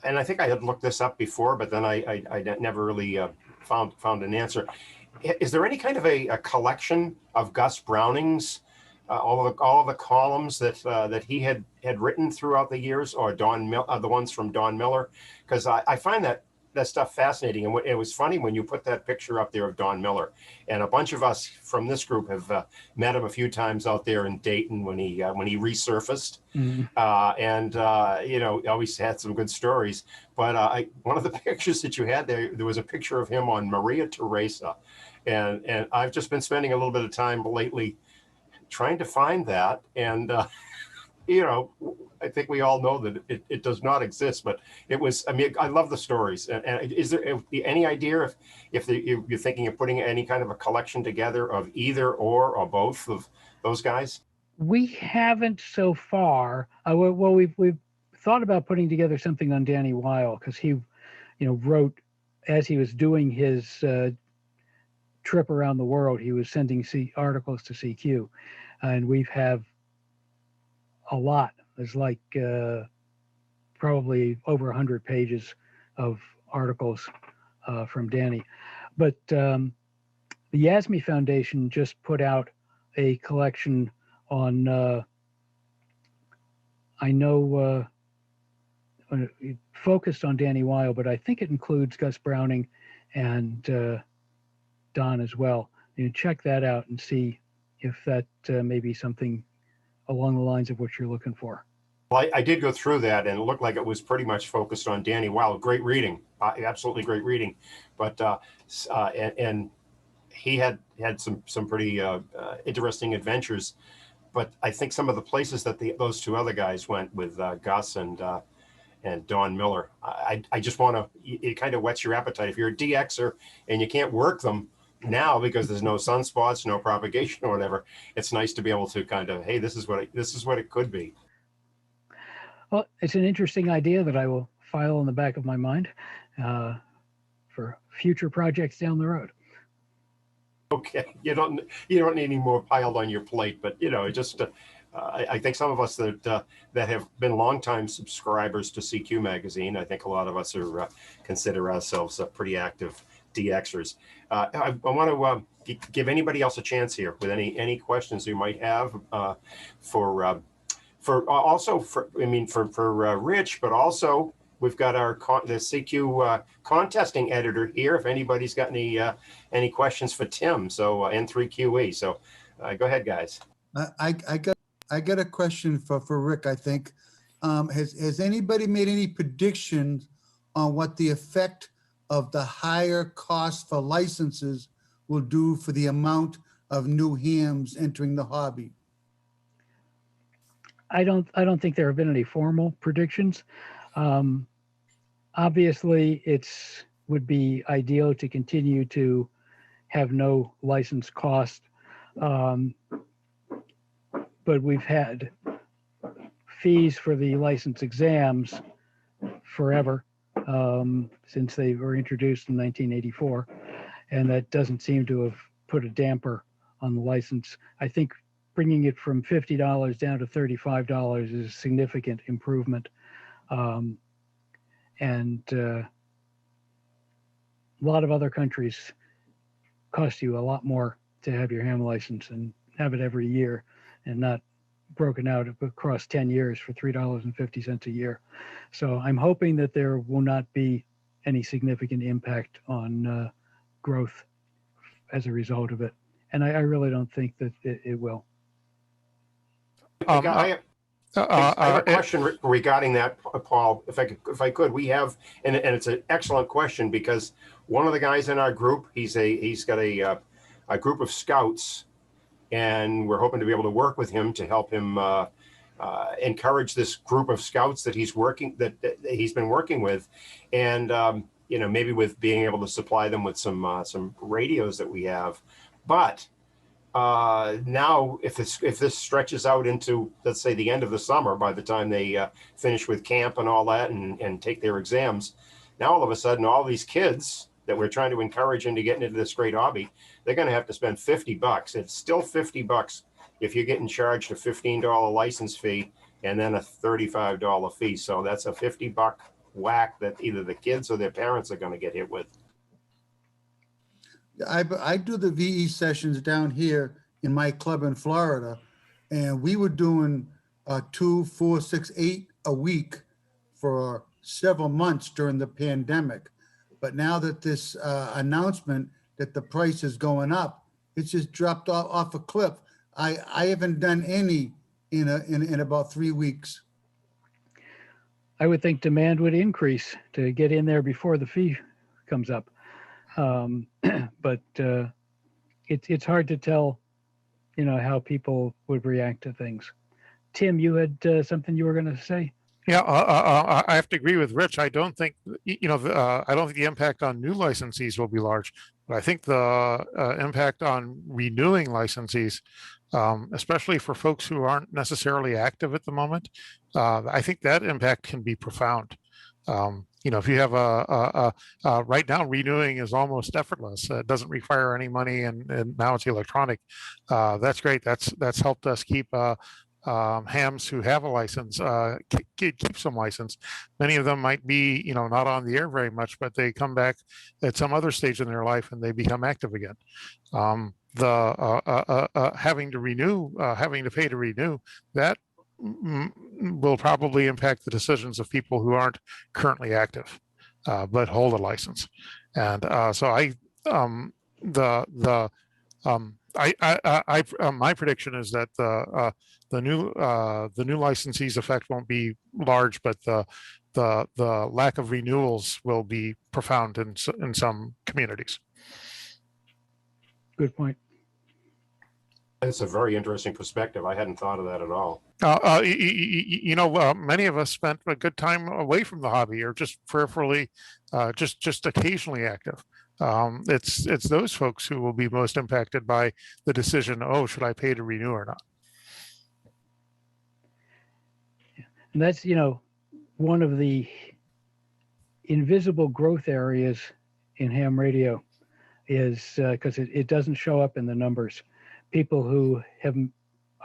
and I think I had looked this up before, but then I never really found an answer. Is there any kind of a collection of Gus Browning's, all of the columns that he had written throughout the years, or the ones from Don Miller? Because I find that stuff fascinating. And it was funny when you put that picture up there of Don Miller, and a bunch of us from this group have met him a few times out there in Dayton when he resurfaced. Mm-hmm. You know, always had some good stories. But one of the pictures that you had there was a picture of him on Maria Teresa, and I've just been spending a little bit of time lately trying to find that, and you know, I think we all know that it does not exist, but it was, I mean, I love the stories. And is there any idea if you're thinking of putting any kind of a collection together of either or both of those guys? We haven't so far. Well, we've thought about putting together something on Danny Weil, because he, you know, wrote as he was doing his trip around the world. He was sending articles to CQ, and we have a lot. There's like probably over 100 pages of articles from Danny. But the Yasmy Foundation just put out a collection on, I know it focused on Danny Weil, but I think it includes Gus Browning and Don as well. You can check that out and see if that may be something along the lines of what you're looking for. Well, I did go through that, and it looked like it was pretty much focused on Danny Weil. Great reading, absolutely great reading. But and he had some pretty interesting adventures. But I think some of the places that those two other guys went with Gus and Don Miller, I just want to, it kind of whets your appetite. If you're a DXer and you can't work them now because there's no sunspots, no propagation or whatever, it's nice to be able to kind of, hey, this is what it could be. Well, it's an interesting idea that I will file in the back of my mind for future projects down the road. Okay, you don't need any more piled on your plate, but you know, just I think some of us that have been longtime subscribers to CQ magazine, I think a lot of us are consider ourselves pretty active DXers. I want to give anybody else a chance here with any questions you might have for Rich, but also we've got the CQ contesting editor here. If anybody's got any questions for Tim, so N3QE. So go ahead, guys. I got a question for Rick. I think has anybody made any predictions on what the effect of the higher cost for licenses will do for the amount of new hams entering the hobby? I don't think there have been any formal predictions. Obviously, would be ideal to continue to have no license cost, but we've had fees for the license exams forever, since they were introduced in 1984, and that doesn't seem to have put a damper on the license. I think bringing it from $50 down to $35 is a significant improvement. And a lot of other countries cost you a lot more to have your ham license and have it every year, and not broken out across 10 years for $3.50 a year. So I'm hoping that there will not be any significant impact on growth as a result of it. And I really don't think that it will. I have a question regarding that, Paul. If I could, we have, and it's an excellent question, because one of the guys in our group, he's got a group of scouts, and we're hoping to be able to work with him to help him encourage this group of scouts that he's been working with, and maybe with being able to supply them with some radios that we have. But now, if this stretches out into, let's say, the end of the summer, by the time they finish with camp and all that and take their exams, now all of a sudden all these kids that we're trying to encourage into getting into this great hobby, they're going to have to spend $50. It's still $50 if you're getting charged a $15 license fee and then a $35 fee. So that's a $50 whack that either the kids or their parents are going to get hit with. I do the VE sessions down here in my club in Florida, and we were doing 2, 4, 6, 8 a week for several months during the pandemic. But now that this announcement that the price is going up, it's just dropped off a cliff. I haven't done any in about 3 weeks. I would think demand would increase to get in there before the fee comes up. But it's hard to tell, how people would react to things. Tim, you had something you were going to say? Yeah, I have to agree with Rich. I don't think, I don't think the impact on new licensees will be large, but I think the impact on renewing licensees, especially for folks who aren't necessarily active at the moment, I think that impact can be profound. If you have right now, renewing is almost effortless. It doesn't require any money, and now it's electronic. That's great. That's helped us keep hams who have a license, keep some license. Many of them might be, not on the air very much, but they come back at some other stage in their life and they become active again. Having to pay to renew, that will probably impact the decisions of people who aren't currently active, but hold a license. And my prediction is that the new licensees effect won't be large, but the lack of renewals will be profound in some communities. Good point. That's a very interesting perspective. I hadn't thought of that at all. Many of us spent a good time away from the hobby, or just peripherally, just occasionally active. It's those folks who will be most impacted by the decision, should I pay to renew or not? And that's, one of the invisible growth areas in ham radio is because it doesn't show up in the numbers. People who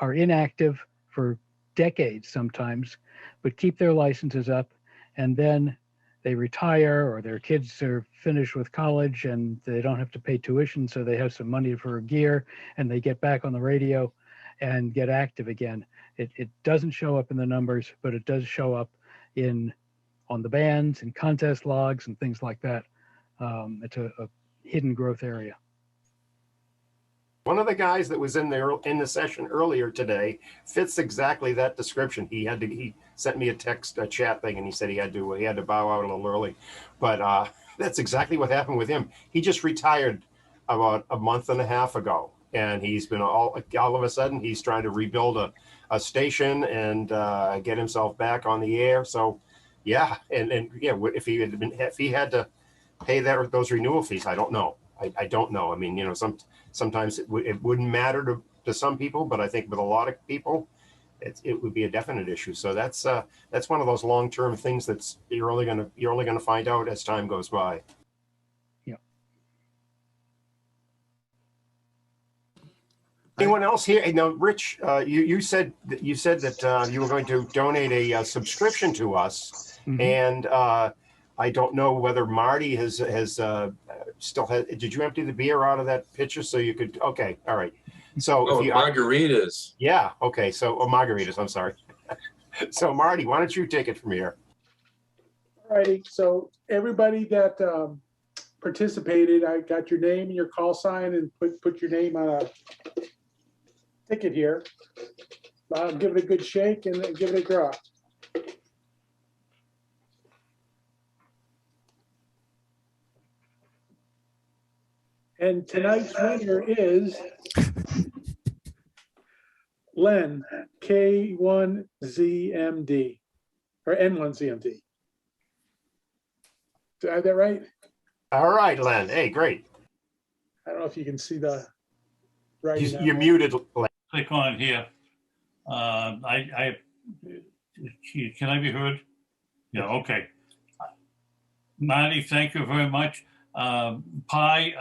are inactive for decades sometimes, but keep their licenses up, and then they retire, or their kids are finished with college and they don't have to pay tuition, so they have some money for gear, and they get back on the radio and get active again. It doesn't show up in the numbers, but it does show up on the bands and contest logs and things like that. It's a hidden growth area. One of the guys that was in the session earlier today fits exactly that description. He sent me a chat thing, and he said he had to bow out a little early, but that's exactly what happened with him. He just retired about a month and a half ago, and he's been all of a sudden he's trying to rebuild a station and get himself back on the air. So yeah, and yeah, if he had to pay those renewal fees, I don't know. I don't know. I mean, sometimes it wouldn't matter to some people, but I think with a lot of people, it would be a definite issue. So that's one of those long-term things that's you're only gonna find out as time goes by. Yeah. Anyone else here? Now, Rich, you said that you were going to donate a subscription to us, mm-hmm. And I don't know whether Marty has still had. Did you empty the beer out of that pitcher so you could? Okay, all right. So margaritas. Yeah. Okay. So margaritas. I'm sorry. So Marty, why don't you take it from here? All righty. So everybody that participated, I got your name and your call sign, and put your name on a ticket here. Give it a good shake and give it a draw. And tonight's winner is Len, K1ZMD, or N1ZMD. Did I have that right? All right, Len. Hey, great. I don't know if you can see the writing. You're muted, Len. Click on here. Can I be heard? Yeah, okay. Marty, thank you very much. Pi,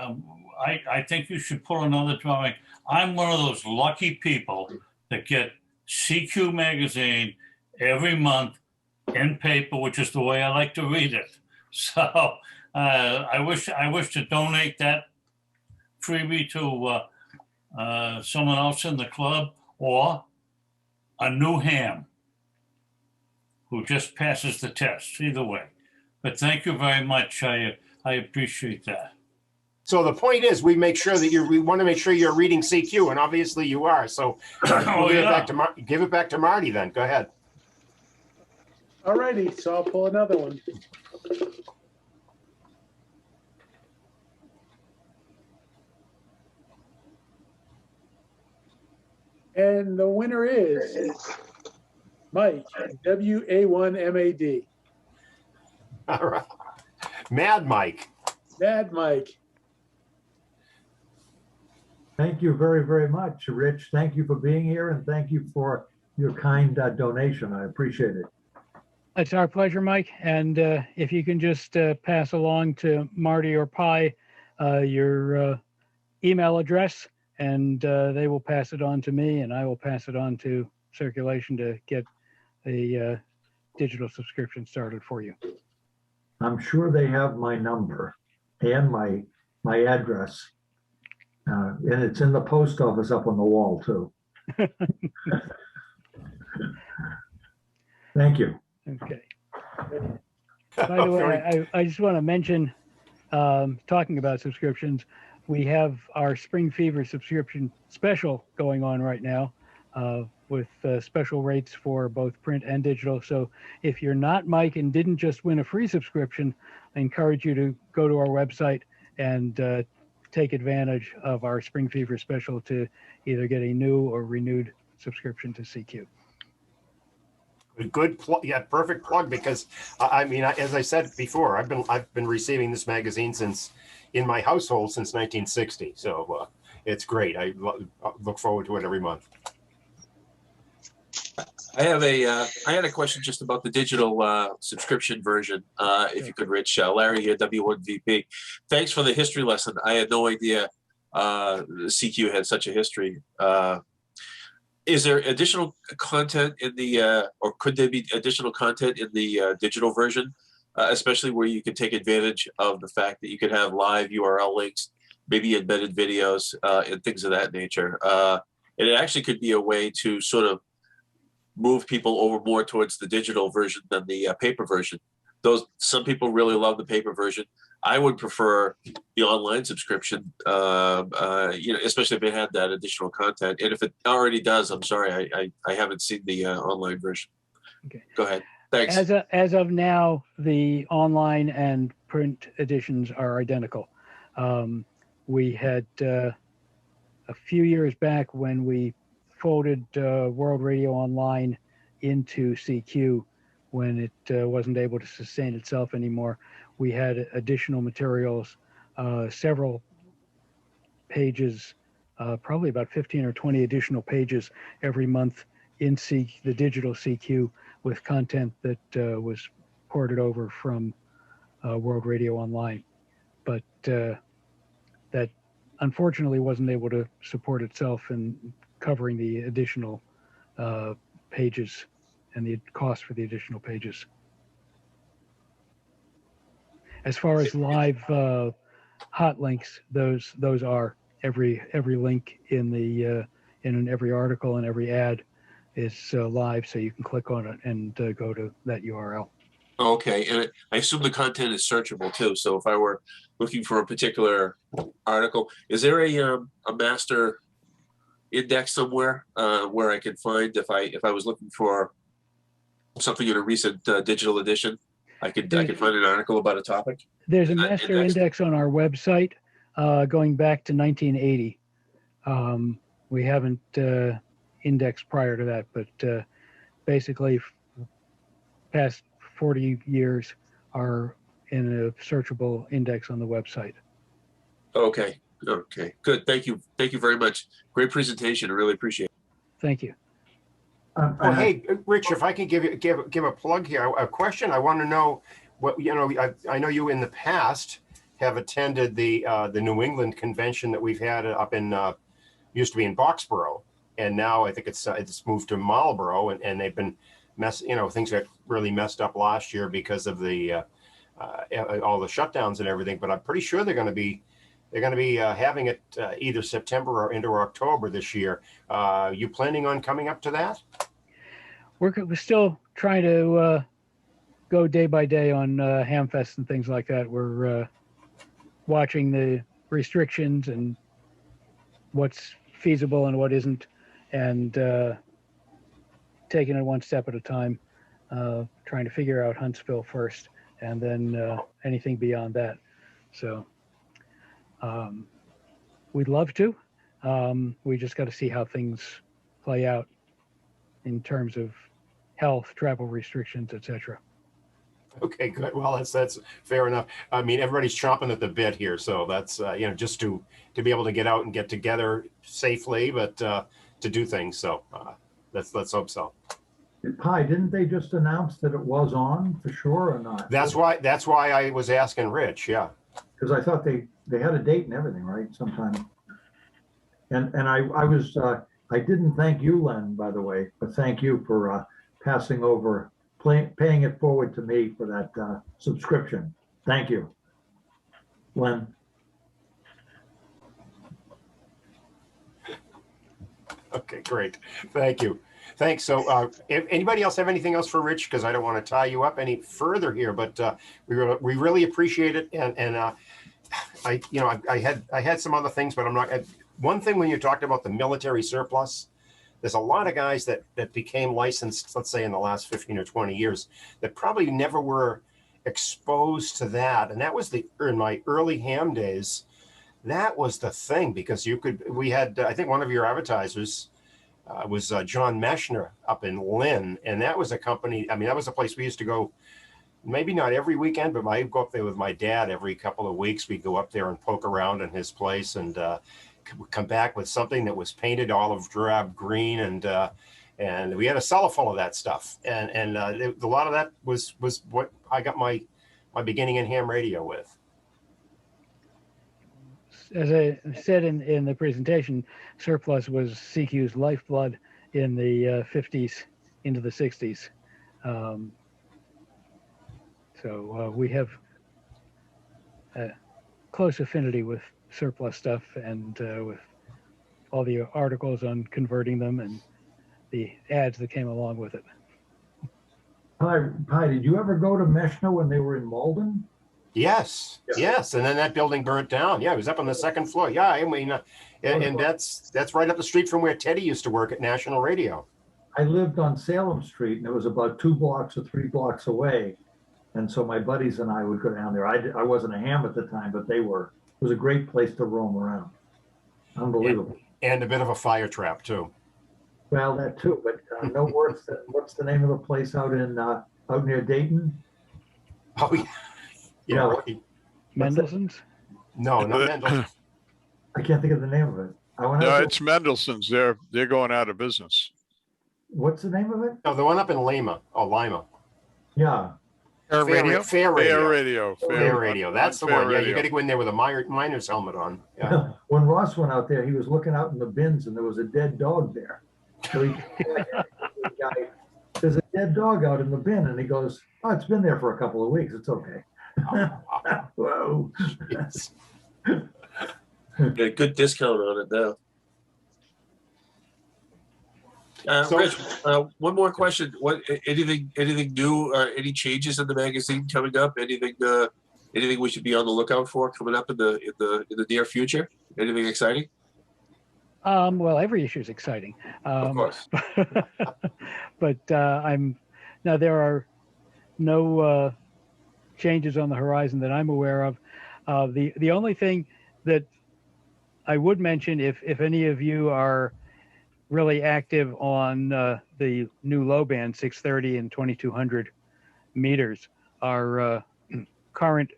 I think you should pull another drawing. I'm one of those lucky people that get CQ magazine every month in paper, which is the way I like to read it. So I wish to donate that freebie to someone else in the club, or a new ham who just passes the test, either way. But thank you very much. I appreciate that. So the point is, we make sure that we want to make sure you're reading CQ, and obviously you are. So we'll give it back to Marty then. Go ahead. All righty, so I'll pull another one. And the winner is Mike, WA1MAD. All right. Mad Mike. Mad Mike. Thank you very, very much, Rich. Thank you for being here, and thank you for your kind donation. I appreciate it. It's our pleasure, Mike. And if you can just pass along to Marty or Pi your email address, and they will pass it on to me, and I will pass it on to circulation to get a digital subscription started for you. I'm sure they have my number and my address. And it's in the post office up on the wall too. Thank you. Okay. By the way, I just want to mention, talking about subscriptions, we have our Spring Fever subscription special going on right now with special rates for both print and digital. So if you're not Mike and didn't just win a free subscription, I encourage you to go to our website and take advantage of our Spring Fever special to either get a new or renewed subscription to CQ. Good plug, yeah, perfect plug, because I mean, as I said before, I've been receiving this magazine in my household since 1960. So it's great. I look forward to it every month. I had a question just about the digital subscription version. If you could, Rich, Larry here, W2VU. Thanks for the history lesson. I had no idea CQ had such a history. Is there additional content in the, or could there be additional content in the digital version, especially where you can take advantage of the fact that you could have live URL links, maybe embedded videos, and things of that nature? And it actually could be a way to sort of move people over more towards the digital version than the paper version. Some people really love the paper version. I would prefer the online subscription, especially if it had that additional content. And if it already does, I'm sorry, I haven't seen the online version. Okay, go ahead. Thanks. As of now, the online and print editions are identical. We had a few years back when we folded World Radio Online into CQ when it wasn't able to sustain itself anymore. We had additional materials, several pages, probably about 15 or 20 additional pages every month in the digital CQ with content that was ported over from World Radio Online. But that unfortunately wasn't able to support itself in covering the additional pages and the cost for the additional pages. As far as live hot links, those are every link in the in every article and every ad is live, so you can click on it and go to that URL. Okay, and I assume the content is searchable too. So if I were looking for a particular article, is there a master index somewhere where I could find if I was looking for something in a recent digital edition, I could find an article about a topic? There's a master index on our website. going back to 1980. We haven't indexed prior to that, but basically past 40 years are in a searchable index on the website. Okay. Okay. Good. Thank you. Thank you very much. Great presentation. I really appreciate it. Thank you. Oh, hey, Rich, if I could give a plug here, a question. I want to know what, I know you in the past have attended the New England convention that we've had up in, used to be in Boxborough, and now I think it's moved to Marlborough, and they've been things got really messed up last year because of the all the shutdowns and everything. But I'm pretty sure they're going to be having it either September or into October this year. You planning on coming up to that? We're still trying to go day by day on Hamfest and things like that. We're watching the restrictions and what's feasible and what isn't, and taking it one step at a time, trying to figure out Huntsville first, and then anything beyond that. So we'd love to. We just got to see how things play out in terms of health, travel restrictions, etc. Okay, good. Well, that's fair enough. I mean, everybody's chomping at the bit here, so that's just to be able to get out and get together safely, but to do things. So let's hope so. Pi, didn't they just announce that it was on for sure or not? That's why I was asking Rich. Yeah, because I thought they had a date and everything, right? Sometime. And I didn't thank you, Len, by the way, but thank you for passing over, paying it forward to me for that subscription. Thank you, Len. Okay, great. Thank you. Thanks. So if anybody else have anything else for Rich, because I don't want to tie you up any further here, but we really appreciate it. And I had some other things, but I'm not. One thing, when you talked about the military surplus, there's a lot of guys that became licensed, let's say in the last 15 or 20 years, that probably never were exposed to that. And that was in my early ham days, that was the thing, because we had, I think one of your advertisers was John Meshner up in Lynn. And that was a company, I mean, that was a place we used to go, maybe not every weekend, but I'd go up there with my dad every couple of weeks. We'd go up there and poke around in his place and come back with something that was painted olive drab green, and we had a cellar full of that stuff. And a lot of that was what I got my beginning in ham radio with. As I said in the presentation, surplus was CQ's lifeblood in the 50s into the 60s. So we have a close affinity with surplus stuff, and with all the articles on converting them and the ads that came along with it. Pi, did you ever go to Meshner when they were in Malden? Yes, yes. And then that building burnt down. Yeah, it was up on the second floor. Yeah, I mean, and that's right up the street from where Teddy used to work at National Radio. I lived on Salem Street, and it was about 2 blocks or 3 blocks away. And so my buddies and I would go down there. I wasn't a ham at the time, but they were. It was a great place to roam around. Unbelievable. And a bit of a fire trap too. Well, that too, but no worse than, what's the name of the place out near Dayton? Oh yeah. Yeah. Right. Mendelssohn's? No, not Mendelssohn's. I can't think of the name of it. No, it's Mendelssohn's. They're going out of business. What's the name of it? No, the one up in Lima. Oh, Lima. Yeah. Fair Radio. Fair Radio. That's the one. Yeah, you got to go in there with a miner's helmet on. Yeah. When Ross went out there, he was looking out in the bins, and there was a dead dog there. So he there's a dead dog out in the bin, and he goes, "Oh, it's been there for a couple of weeks. It's okay." Whoa. Yes. Get a good discount on it now. Rich, one more question. Anything new? Any changes in the magazine coming up? Anything we should be on the lookout for coming up in the near future? Anything exciting? Well, every issue is exciting. Of course. But there are no changes on the horizon that I'm aware of. The only thing that I would mention if any of you are really active on the new low band 630 and 2200 meters, our current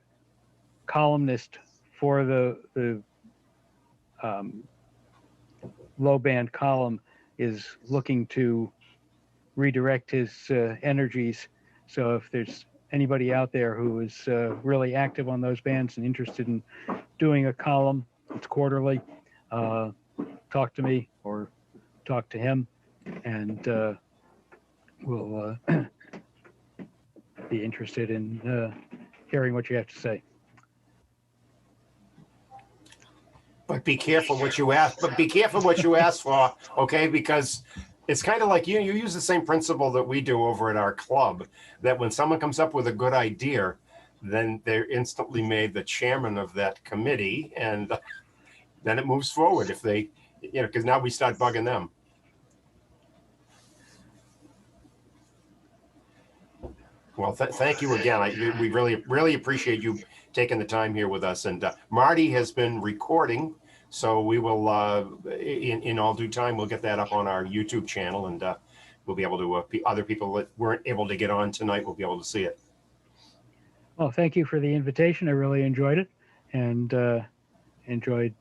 columnist for the low band column is looking to redirect his energies. So if there's anybody out there who is really active on those bands and interested in doing a column, it's quarterly, talk to me or talk to him, and we'll be interested in hearing what you have to say. But be careful what you ask. But be careful what you ask for, okay? Because it's kind of like you use the same principle that we do over at our club. That when someone comes up with a good idea, then they're instantly made the chairman of that committee, and then it moves forward. If they, because now we start bugging them. Well, thank you again. We really appreciate you taking the time here with us. And Marty has been recording, so we will, in all due time, we'll get that up on our YouTube channel, and we'll be able to, other people that weren't able to get on tonight will be able to see it. Well, thank you for the invitation. I really enjoyed it, and enjoyed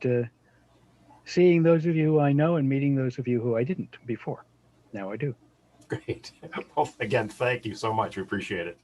seeing those of you who I know and meeting those of you who I didn't before. Now I do. Great. Well, again, thank you so much. We appreciate it.